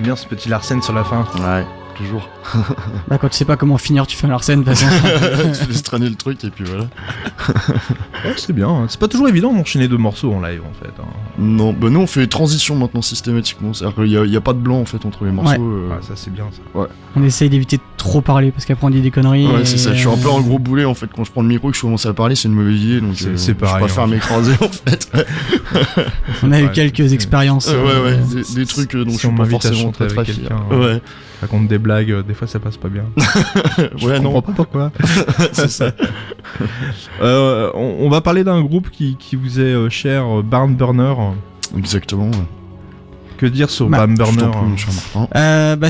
bien ce petit Larsen sur la fin. Ouais, toujours. Bah, quand tu sais pas comment finir, tu fais un Larsen, de toute façon. Tu laisses traîner le truc et puis voilà. Ouais, c'est bien. Hein. C'est pas toujours évident d'enchaîner 2 morceaux en live, en fait. Hein. Non, bah nous on fait transition maintenant systématiquement. C'est-à-dire qu'il y a pas de blanc en fait entre les morceaux. Ah, ça c'est bien ça. Ouais. On essaye d'éviter de trop parler parce qu'après on dit des conneries. Ouais, c'est ça. Je suis un peu un gros boulet en fait. Quand je prends le micro et que je commence à parler, c'est une mauvaise idée. Donc c'est pareil. Je préfère m'écraser en fait. On a eu quelques expériences. Ouais. Des trucs dont je suis pas forcément très fier. Ouais. Raconte des blagues, des fois ça passe pas bien. Ouais, non. Je comprends pas pourquoi. C'est ça. On va parler d'un groupe qui vous est cher, Barn Burner. Exactement. Ouais. Que dire sur Barn Burner?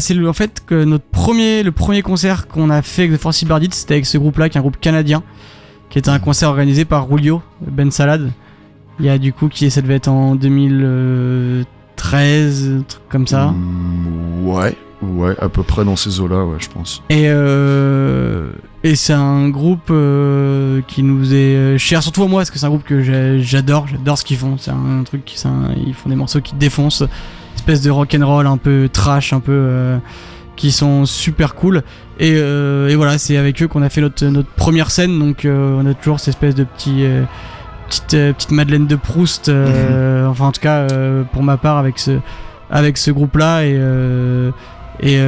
C'est en fait que le premier concert qu'on a fait avec The Forces Bardit, c'était avec ce groupe-là, qui est un groupe canadien, qui était un concert organisé par Rulio Ben Salad. Il y a du coup ça devait être en 2013, un truc comme ça. Ouais, à peu près dans ces eaux-là, ouais, je pense. Et c'est un groupe qui nous est cher, surtout à moi, parce que c'est un groupe que j'adore ce qu'ils font. C'est un truc, ils font des morceaux qui défoncent, espèce de rock'n'roll un peu trash, un peu qui sont super cool. Et voilà, c'est avec eux qu'on a fait notre première scène, donc on a toujours cette espèce de petite Madeleine de Proust, enfin en tout cas pour ma part avec ce groupe-là et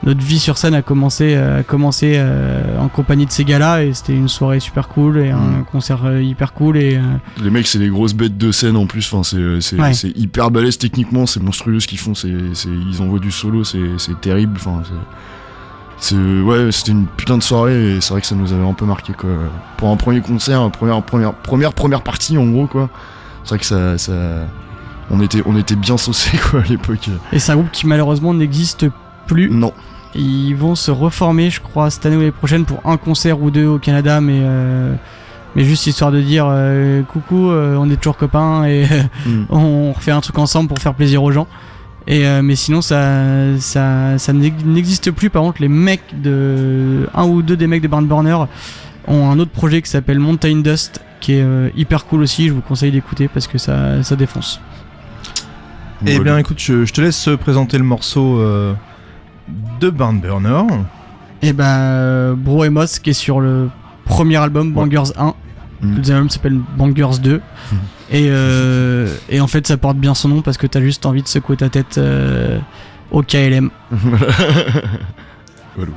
notre vie sur scène a commencé en compagnie de ces gars-là, et c'était une soirée super cool et un concert hyper cool. Et les mecs, c'est des grosses bêtes de scène en plus. Enfin, c'est hyper balèze techniquement, c'est monstrueux ce qu'ils font. Ils envoient du solo, c'est terrible. Enfin, c'était une putain de soirée, et c'est vrai que ça nous avait un peu marqué quoi. Pour un premier concert, première partie en gros quoi. C'est vrai que ça on était bien saucés quoi à l'époque. Et c'est un groupe qui malheureusement n'existe plus. Non. Ils vont se reformer, je crois, cette année ou l'année prochaine pour un concert ou 2 au Canada, mais juste histoire de dire coucou, on est toujours copains et on refait un truc ensemble pour faire plaisir aux gens. Mais sinon ça n'existe plus. Par contre, les mecs un ou deux des mecs de Barn Burner ont un autre projet qui s'appelle Mountain Dust, qui est hyper cool aussi. Je vous conseille d'écouter parce que ça défonce. Eh bien écoute, je te laisse présenter le morceau de Barn Burner. Et Bro Emos, qui est sur le premier album Bangers 1. Le deuxième album s'appelle Bangers 2. Et en fait ça porte bien son nom parce que t'as juste envie de secouer ta tête au KLM. Voilà.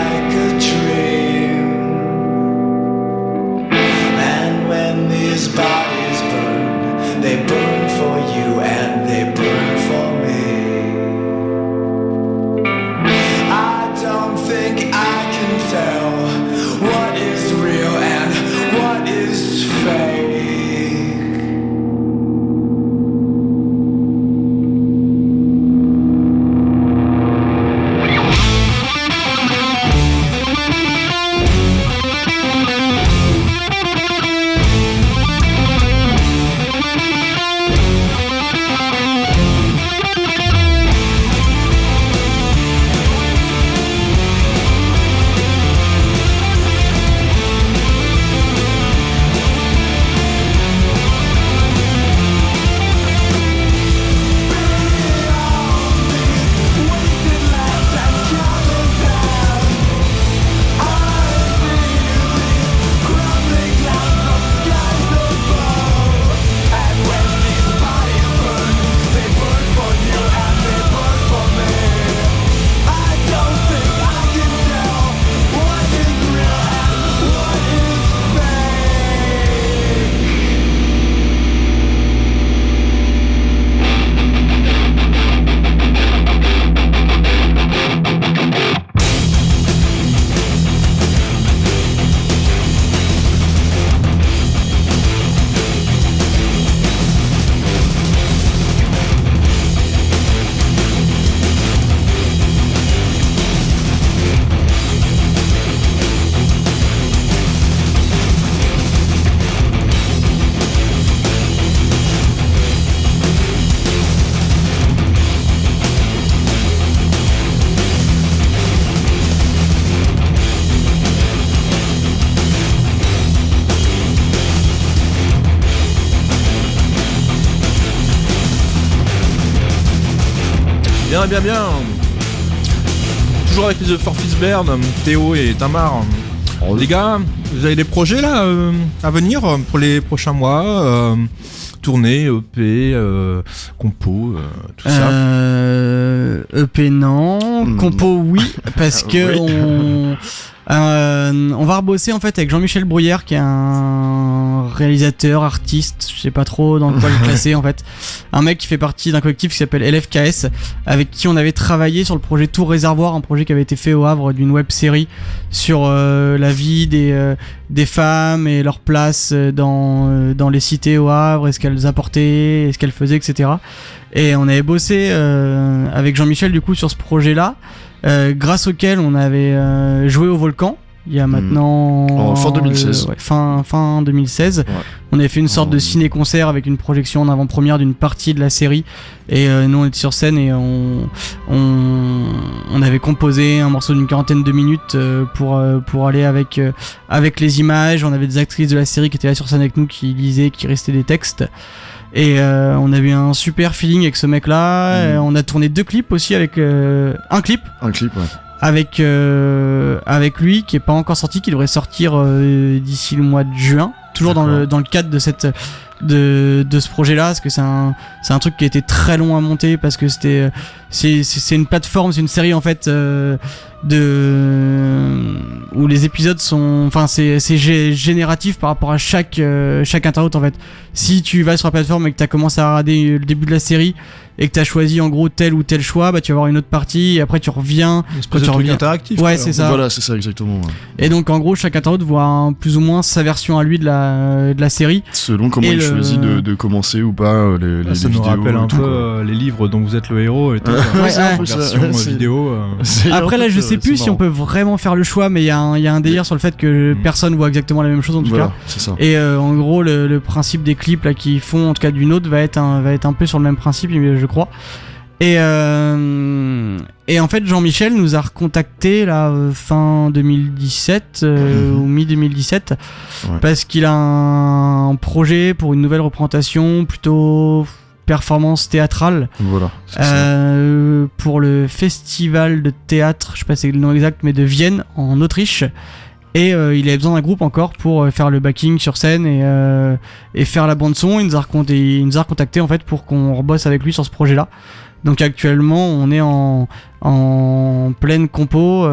like a dream. And when these bodies burn, they burn for you and they burn for me. I don't think I can tell what is real and what is fake. Bien. Toujours avec les For Fizbert, Théo et Tamar. Les gars, vous avez des projets là à venir pour les prochains mois tournée, EP, compo, tout ça. EP non, compo oui, parce que on va rebosser en fait avec Jean-Michel Bruyère qui est un réalisateur, artiste, je sais pas trop dans quoi le classer en fait. Un mec qui fait partie d'un collectif qui s'appelle LFKS, avec qui on avait travaillé sur le projet Tour Réservoir, un projet qui avait été fait au Havre d'une web série sur la vie des femmes et leur place dans les cités au Havre, et ce qu'elles apportaient, et ce qu'elles faisaient, etc. Et on avait bossé avec Jean-Michel du coup sur ce projet-là. Grâce auquel on avait joué au Volcan il y a maintenant fin 2016 fin 2016 ouais. On avait fait une sorte de ciné-concert avec une projection en avant-première d'une partie de la série et nous on était sur scène et on avait composé un morceau d'une 40aine de minutes pour aller avec les images. On avait des actrices de la série qui étaient là sur scène avec nous, qui lisaient, qui restaient des textes. Et on a eu un super feeling avec ce mec là. On a tourné 2 clips aussi avec un clip ouais. Avec lui qui est pas encore sorti, qui devrait sortir d'ici le mois de juin, toujours dans le cadre de ce projet là, parce que c'est un truc qui a été très long à monter, parce que c'est une plateforme, c'est une série en fait où les épisodes sont, enfin c'est génératif par rapport à chaque internaute en fait. Si tu vas sur la plateforme et que t'as commencé à regarder le début de la série et que t'as choisi en gros tel ou tel choix, bah tu vas avoir une autre partie et après tu reviens. Une espèce de truc interactif. Ouais, c'est ça. Voilà, c'est ça exactement. Ouais. Et donc en gros chaque internaute voit plus ou moins sa version à lui de la série. Selon comment il choisit de commencer ou pas les ça vidéos. nous rappelle un peu les livres dont vous êtes le héros et tout. Version vidéo. Après là je sais plus si on peut vraiment faire le choix, mais il y a un délire sur le fait que personne voit exactement la même chose en tout cas. C'est ça. Et en gros le principe des clips là qui font en tout cas du nôtre va être un peu sur le même principe, je crois. Et en fait Jean-Michel nous a recontacté là fin 2017 ou mi-2017 parce qu'il a un projet pour une nouvelle représentation plutôt performance théâtrale. Voilà. Pour le festival de théâtre, je sais pas c'est le nom exact, mais de Vienne en Autriche. Et il avait besoin d'un groupe encore pour faire le backing sur scène et faire la bande son. Il nous a recontacté en fait pour qu'on rebosse avec lui sur ce projet-là. Donc actuellement, on est en pleine compo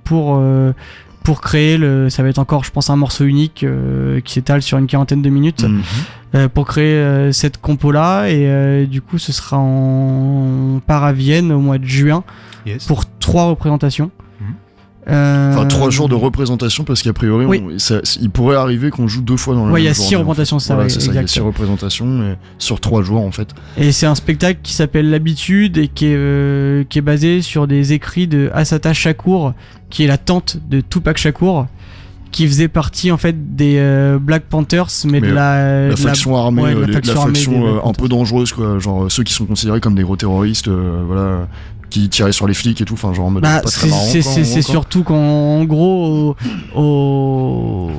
pour créer ça va être encore, je pense, un morceau unique qui s'étale sur une 40aine de minutes pour créer cette compo-là. Et du coup, ce sera on part à Vienne au mois de juin pour 3 représentations. Enfin 3 jours de représentation parce qu'a priori il pourrait arriver qu'on joue 2 fois dans la même journée. Il y a 6 représentations, ça, voilà, c'est ça, il y a 6 représentations sur 3 jours en fait. Et c'est un spectacle qui s'appelle L'Habitude et qui est basé sur des écrits de Assata Shakur, qui est la tante de Tupac Shakur, qui faisait partie en fait des Black Panthers, mais de la faction armée, la faction un peu dangereuse quoi, genre ceux qui sont considérés comme des gros terroristes, voilà, qui tiraient sur les flics et tout, enfin genre en mode pas très marrant. C'est surtout qu'en gros au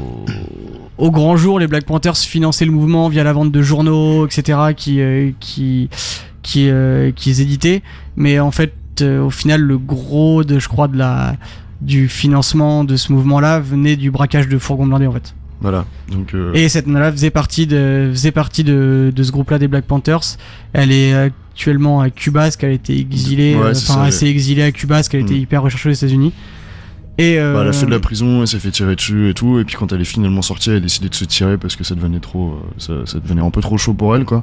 grand jour, les Black Panthers finançaient le mouvement via la vente de journaux, etc. qui éditaient, mais en fait au final le gros du financement de ce mouvement-là venait du braquage de fourgons blindés en fait. Voilà. Donc et cette nana faisait partie de ce groupe-là des Black Panthers. Elle est actuellement à Cuba, parce qu'elle a été exilée, elle s'est exilée à Cuba, parce qu'elle était hyper recherchée aux États-Unis. Et elle a fait de la prison, elle s'est fait tirer dessus et tout, et puis quand elle est finalement sortie, elle a décidé de se tirer parce que ça devenait ça devenait un peu trop chaud pour elle quoi.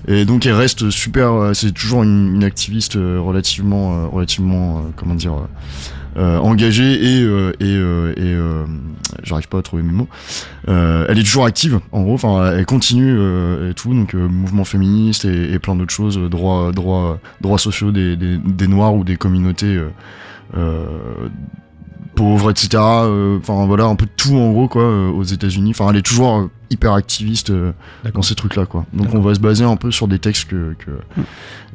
Et donc elle reste super, c'est toujours une activiste relativement comment dire, engagée et j'arrive pas à trouver mes mots. Elle est toujours active en gros, enfin elle continue et tout, donc mouvement féministe et plein d'autres choses, droits sociaux des noirs ou des communautés pauvres, etc. Enfin voilà, un peu de tout en gros quoi, aux États-Unis. Enfin elle est toujours hyper activiste dans ces trucs là quoi. Donc on va se baser un peu sur des textes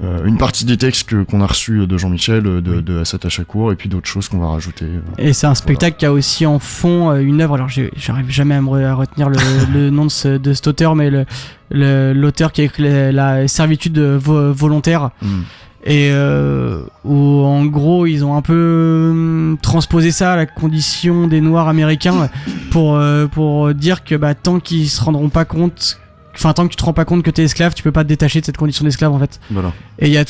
une partie des textes qu'on a reçus de Jean-Michel, de Assata Shakur, et puis d'autres choses qu'on va rajouter. Et c'est un spectacle qui a aussi en fond une œuvre, alors j'arrive jamais à retenir le nom de cet auteur, mais l'auteur qui a écrit la servitude volontaire. Et où en gros ils ont un peu transposé ça à la condition des Noirs américains pour dire que tant qu'ils se rendront pas compte, enfin tant que tu te rends pas compte que t'es esclave, tu peux pas te détacher de cette condition d'esclave en fait. Voilà. Et il y a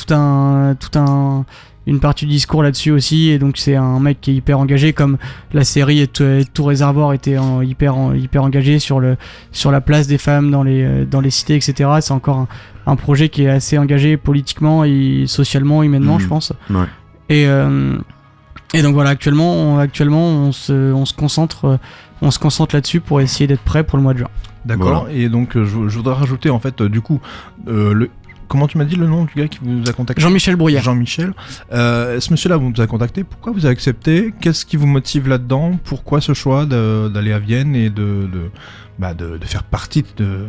une partie du discours là-dessus aussi, et donc c'est un mec qui est hyper engagé, comme la série et tout Réservoir était hyper engagé sur la place des femmes dans les cités, etc. C'est encore un projet qui est assez engagé politiquement et socialement, humainement, je pense. Ouais. Et donc voilà, actuellement on se concentre là-dessus pour essayer d'être prêt pour le mois de juin. D'accord. Voilà. Et donc je voudrais rajouter en fait du coup comment tu m'as dit le nom du gars qui vous a contacté ? Jean-Michel Brouillard. Jean-Michel. Ce monsieur-là vous a contacté. Pourquoi vous avez accepté ? Qu'est-ce qui vous motive là-dedans ? Pourquoi ce choix d'aller à Vienne et de faire partie de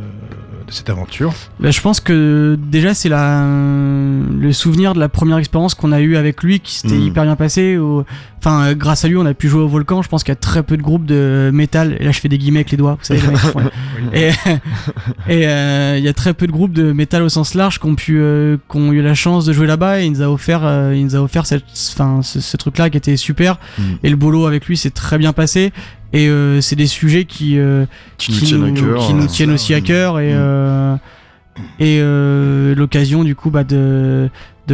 cette aventure ? Je pense que déjà c'est le souvenir de la première expérience qu'on a eue avec lui qui s'était hyper bien passé. Enfin, grâce à lui, on a pu jouer au Volcan. Je pense qu'il y a très peu de groupes de métal. Et là, je fais des guillemets avec les doigts. Vous savez, les mecs, et il y a très peu de groupes de métal au sens large qui ont eu la chance de jouer là-bas. Et il nous a offert ce truc-là qui était super. Et le boulot avec lui s'est très bien passé. Et c'est des sujets qui nous tiennent aussi à cœur. Et l'occasion du coup de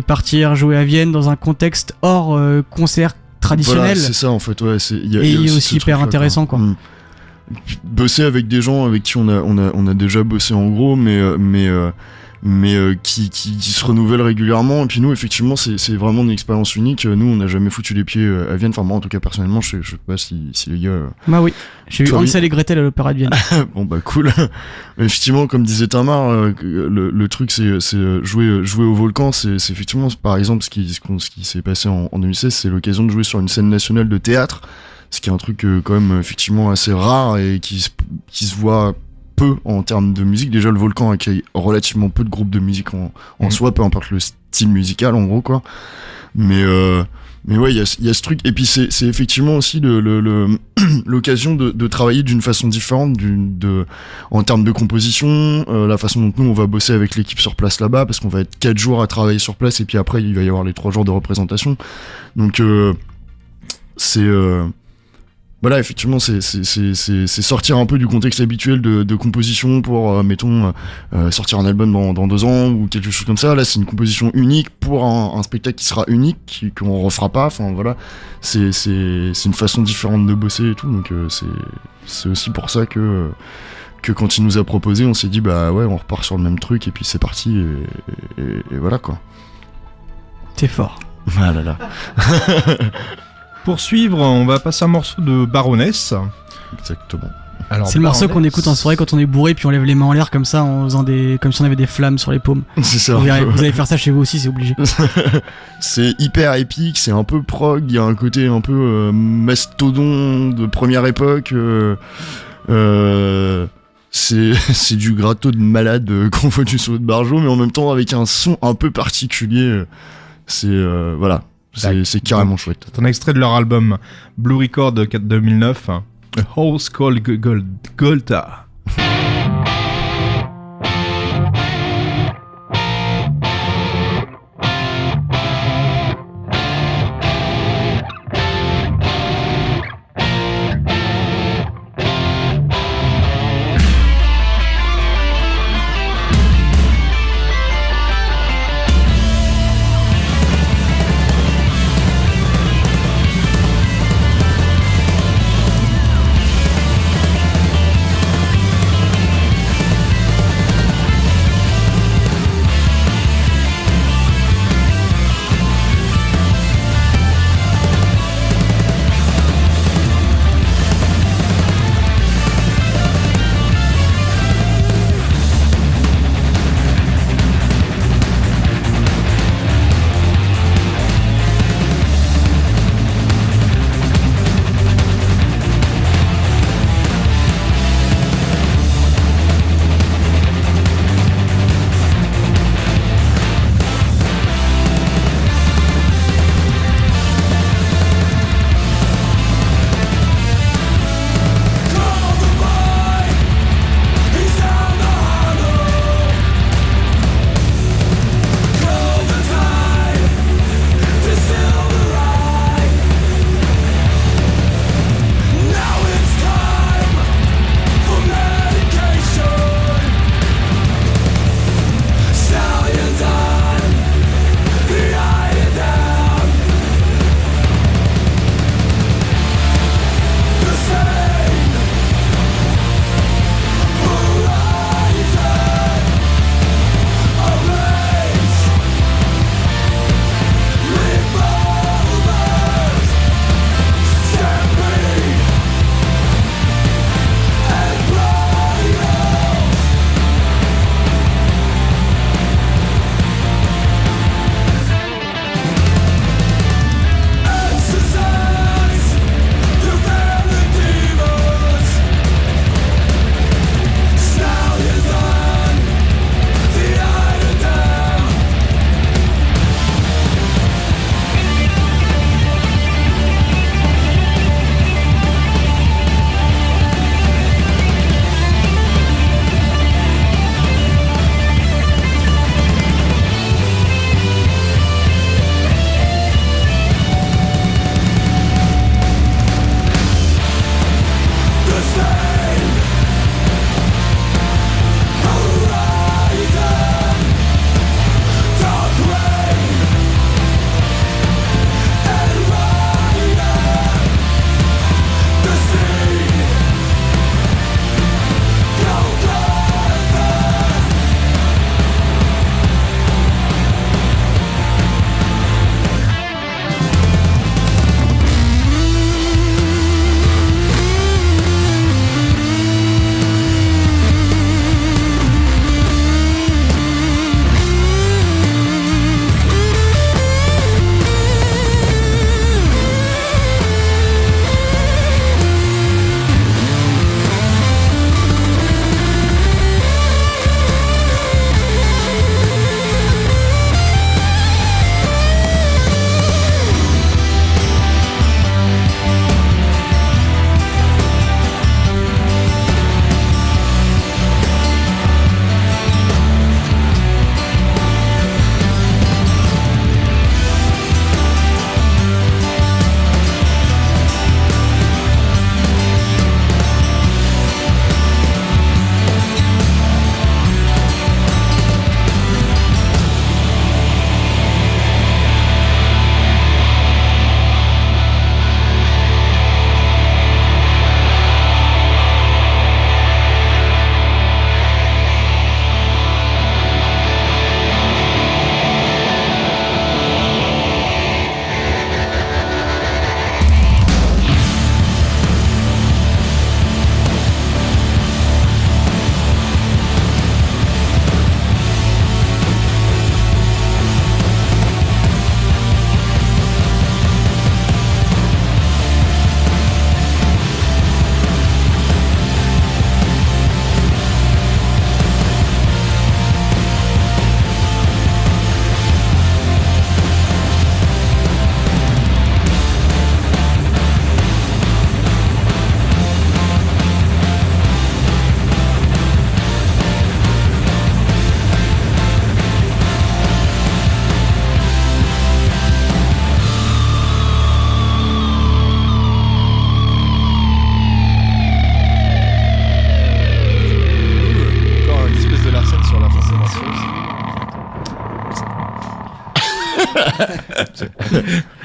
partir jouer à Vienne dans un contexte hors concert traditionnel. Voilà, c'est ça en fait, ouais. Il est aussi hyper intéressant quoi. Bosser avec des gens avec qui on a déjà bossé en gros, mais qui se renouvellent régulièrement. Et puis nous, effectivement, c'est vraiment une expérience unique. Nous, on n'a jamais foutu les pieds à Vienne. Enfin, moi, en tout cas, personnellement, je sais pas si les gars... Bah oui, j'ai vu Hansel et Gretel à l'Opéra de Vienne. Bon, bah cool. Effectivement, comme disait Tamar, le truc, c'est jouer au Volcan. C'est effectivement, par exemple, ce qui s'est passé en 2016, c'est l'occasion de jouer sur une scène nationale de théâtre. Ce qui est un truc quand même, effectivement, assez rare et qui se voit... peu en termes de musique. Déjà le Volcan accueille relativement peu de groupes de musique en soi, peu importe le style musical en gros quoi, mais ouais, il y a ce truc, et puis c'est effectivement aussi l'occasion de travailler d'une façon différente en termes de composition, la façon dont nous on va bosser avec l'équipe sur place là-bas, parce qu'on va être 4 jours à travailler sur place et puis après il va y avoir les 3 jours de représentation, donc voilà, effectivement, c'est sortir un peu du contexte habituel de composition pour, mettons, sortir un album dans 2 ans ou quelque chose comme ça. Là, c'est une composition unique pour un spectacle qui sera unique, qu'on refera pas. Enfin, voilà, c'est une façon différente de bosser et tout. Donc, c'est aussi pour ça que quand il nous a proposé, on s'est dit, bah ouais, on repart sur le même truc et puis c'est parti. Et voilà, quoi. T'es fort. Ah là là. Pour suivre, on va passer un morceau de Baroness. Exactement. Alors, c'est le morceau qu'on écoute en soirée quand on est bourré, puis on lève les mains en l'air comme ça, en faisant comme si on avait des flammes sur les paumes. C'est ça. Vous allez faire ça chez vous aussi, c'est obligé. C'est hyper épique, c'est un peu prog, il y a un côté un peu mastodon de première époque. C'est du gratto de malade qu'on voit du solo de Barjo, mais en même temps avec un son un peu particulier. Voilà. C'est carrément chouette. C'est un extrait de leur album Blue Record 2009, A House Called Golta.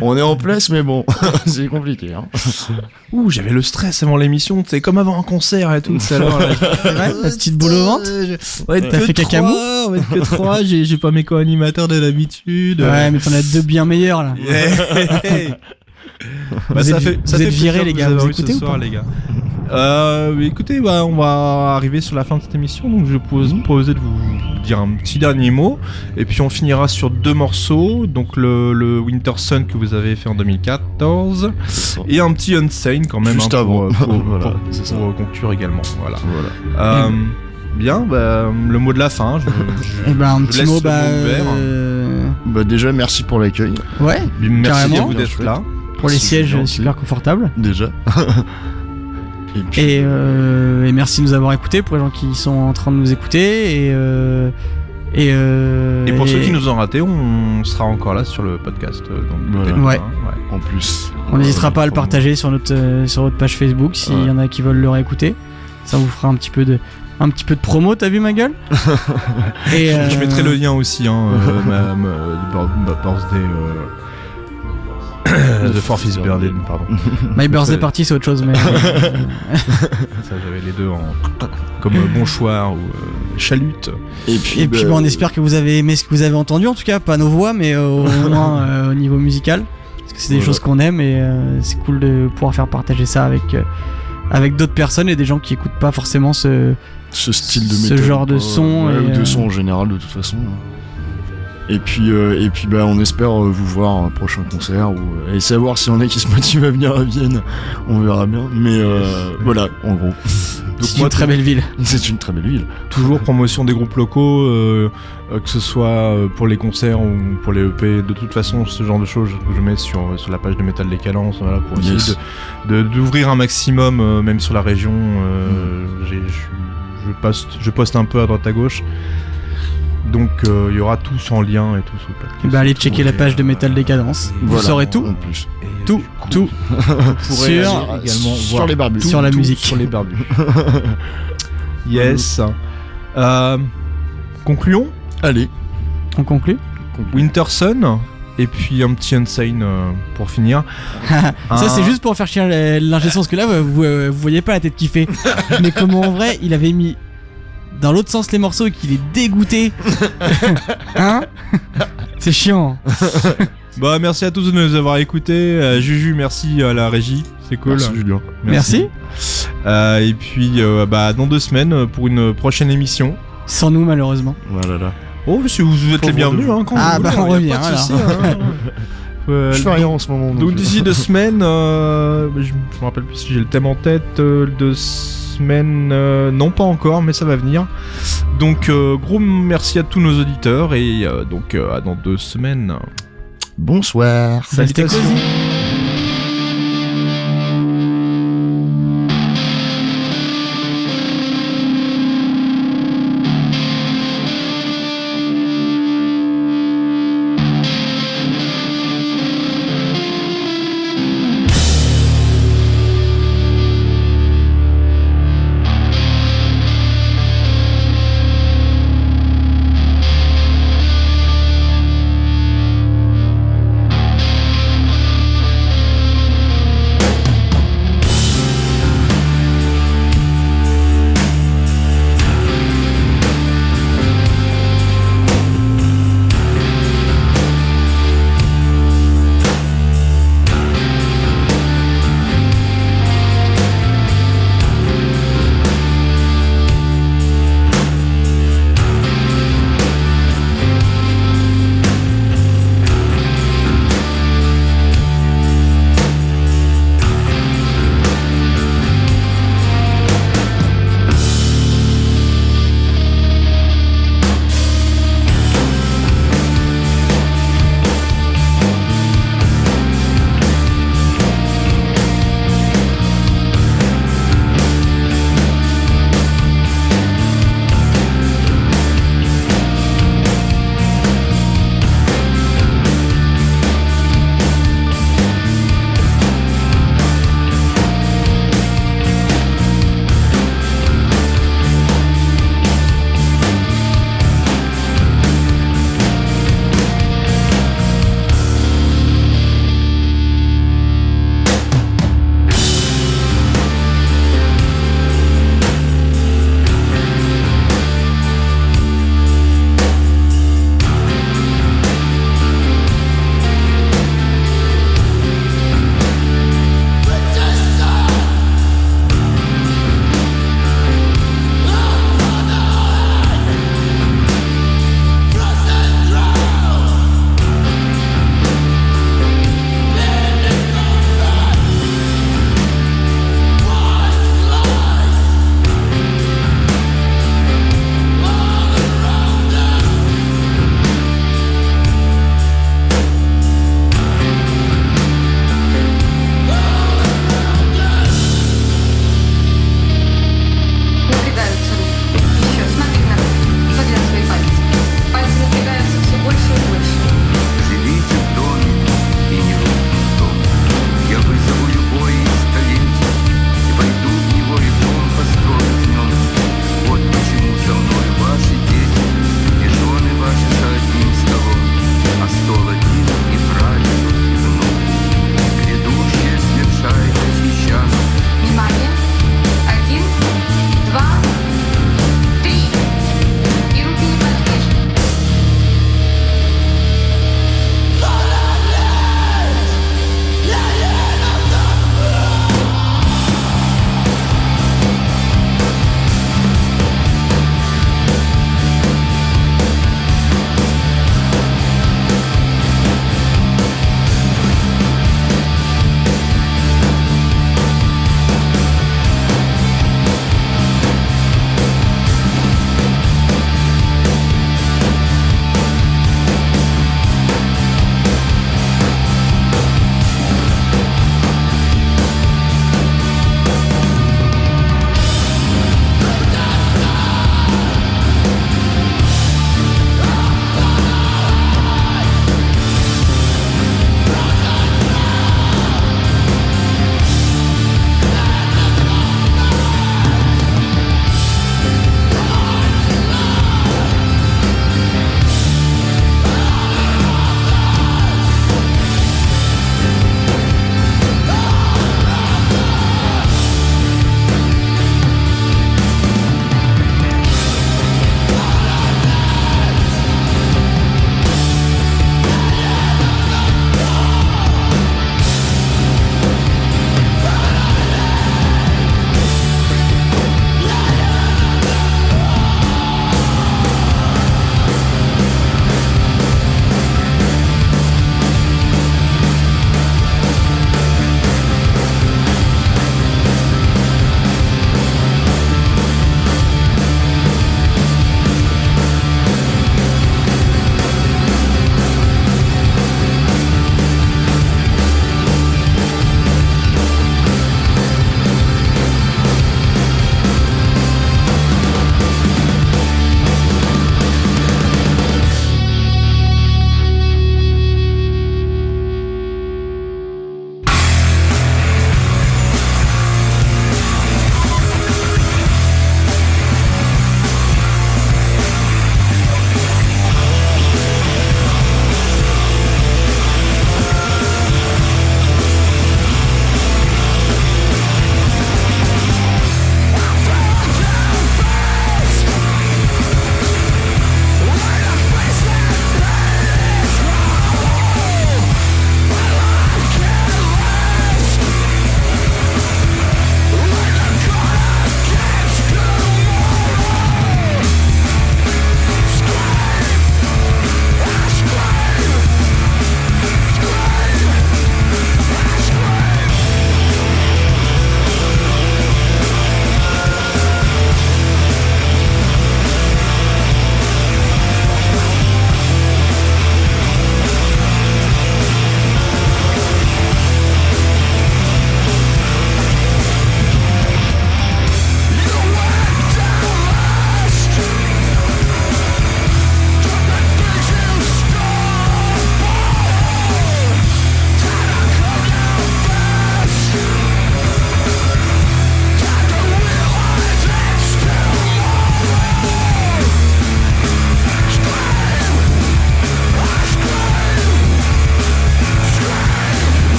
On est en place, mais bon, c'est compliqué. Hein. Ouh, j'avais le stress avant l'émission, c'est comme avant un concert et tout. Tout à l'heure, là. C'est vrai, la petite boule au ventre. Ouais, T'as fait caca mou. On va être que 3, j'ai pas mes co-animateurs de d'habitude. Ouais, mais t'en as 2 bien meilleurs là. Bah, Vous êtes virés, les gars, vous écoutez ce ou soir, pas les gars. Écoutez, on va arriver sur la fin de cette émission, donc je vais proposer de vous dire un petit dernier mot, et puis on finira sur 2 morceaux, donc le Winter Sun que vous avez fait en 2014, et un petit Unsane quand même, juste hein, avant, pour conclure également. Voilà. Bien, le mot de la fin. Un petit mot, déjà, merci pour l'accueil. Ouais, merci carrément. à vous d'être là. Pour les sièges super confortables. Déjà. Et merci de nous avoir écoutés pour les gens qui sont en train de nous écouter. Et pour ceux qui nous ont ratés, on sera encore là sur le podcast. Donc ouais. En plus. On n'hésitera pas à le partager sur notre page Facebook s'il y en a qui veulent le réécouter. Ça vous fera un petit peu de promo, t'as vu ma gueule? Et je mettrai le lien aussi, ma birthday. The Fourth is Birthday, pardon. My Birthday Party, c'est autre chose, mais. Ça, j'avais les deux comme Bonsoir ou Chalut. Et puis on espère que vous avez aimé ce que vous avez entendu, en tout cas, pas nos voix, mais au moins au niveau musical. Parce que c'est des choses qu'on aime et c'est cool de pouvoir faire partager ça avec d'autres personnes et des gens qui écoutent pas forcément ce style de métal, ce genre de son. Ou de son en général, de toute façon. Et puis on espère vous voir à un prochain concert et savoir si on est qui se motive à venir à Vienne. On verra bien. Mais voilà, en gros. C'est une très belle ville. C'est une très belle ville. Toujours promotion des groupes locaux, que ce soit pour les concerts ou pour les EP. De toute façon, ce genre de choses je mets sur la page de Metal Décadence, voilà, pour essayer d'ouvrir un maximum, même sur la région. Je poste un peu à droite à gauche. Donc il y aura tout en lien et tout sous le podcast. Allez checker la page de Metal Décadence. Vous saurez tout. En plus. Tout. Sur les barbus. Sur la musique. Sur les barbus. Yes. Concluons. Allez. On conclut. Winter Sun. Et puis un petit Unsane pour finir. Ça c'est juste pour faire chier l'ingé son, parce que là vous voyez pas la tête qu'il fait. Mais comment en vrai il avait mis dans l'autre sens les morceaux et qu'il est dégoûté. Hein? C'est chiant. Merci à tous de nous avoir écoutés. Juju, merci à la régie, c'est cool. Merci Julien. Merci. Et puis dans 2 semaines pour une prochaine émission. Sans nous malheureusement. Voilà. Oh, si vous êtes les bienvenus quand vous on revient alors. Je fais rien en ce moment. Donc d'ici 2 semaines, je me rappelle plus si j'ai le thème en tête. 2 semaines, non pas encore, mais ça va venir. Donc gros merci à tous nos auditeurs et donc à dans 2 semaines. Bonsoir. Salutations.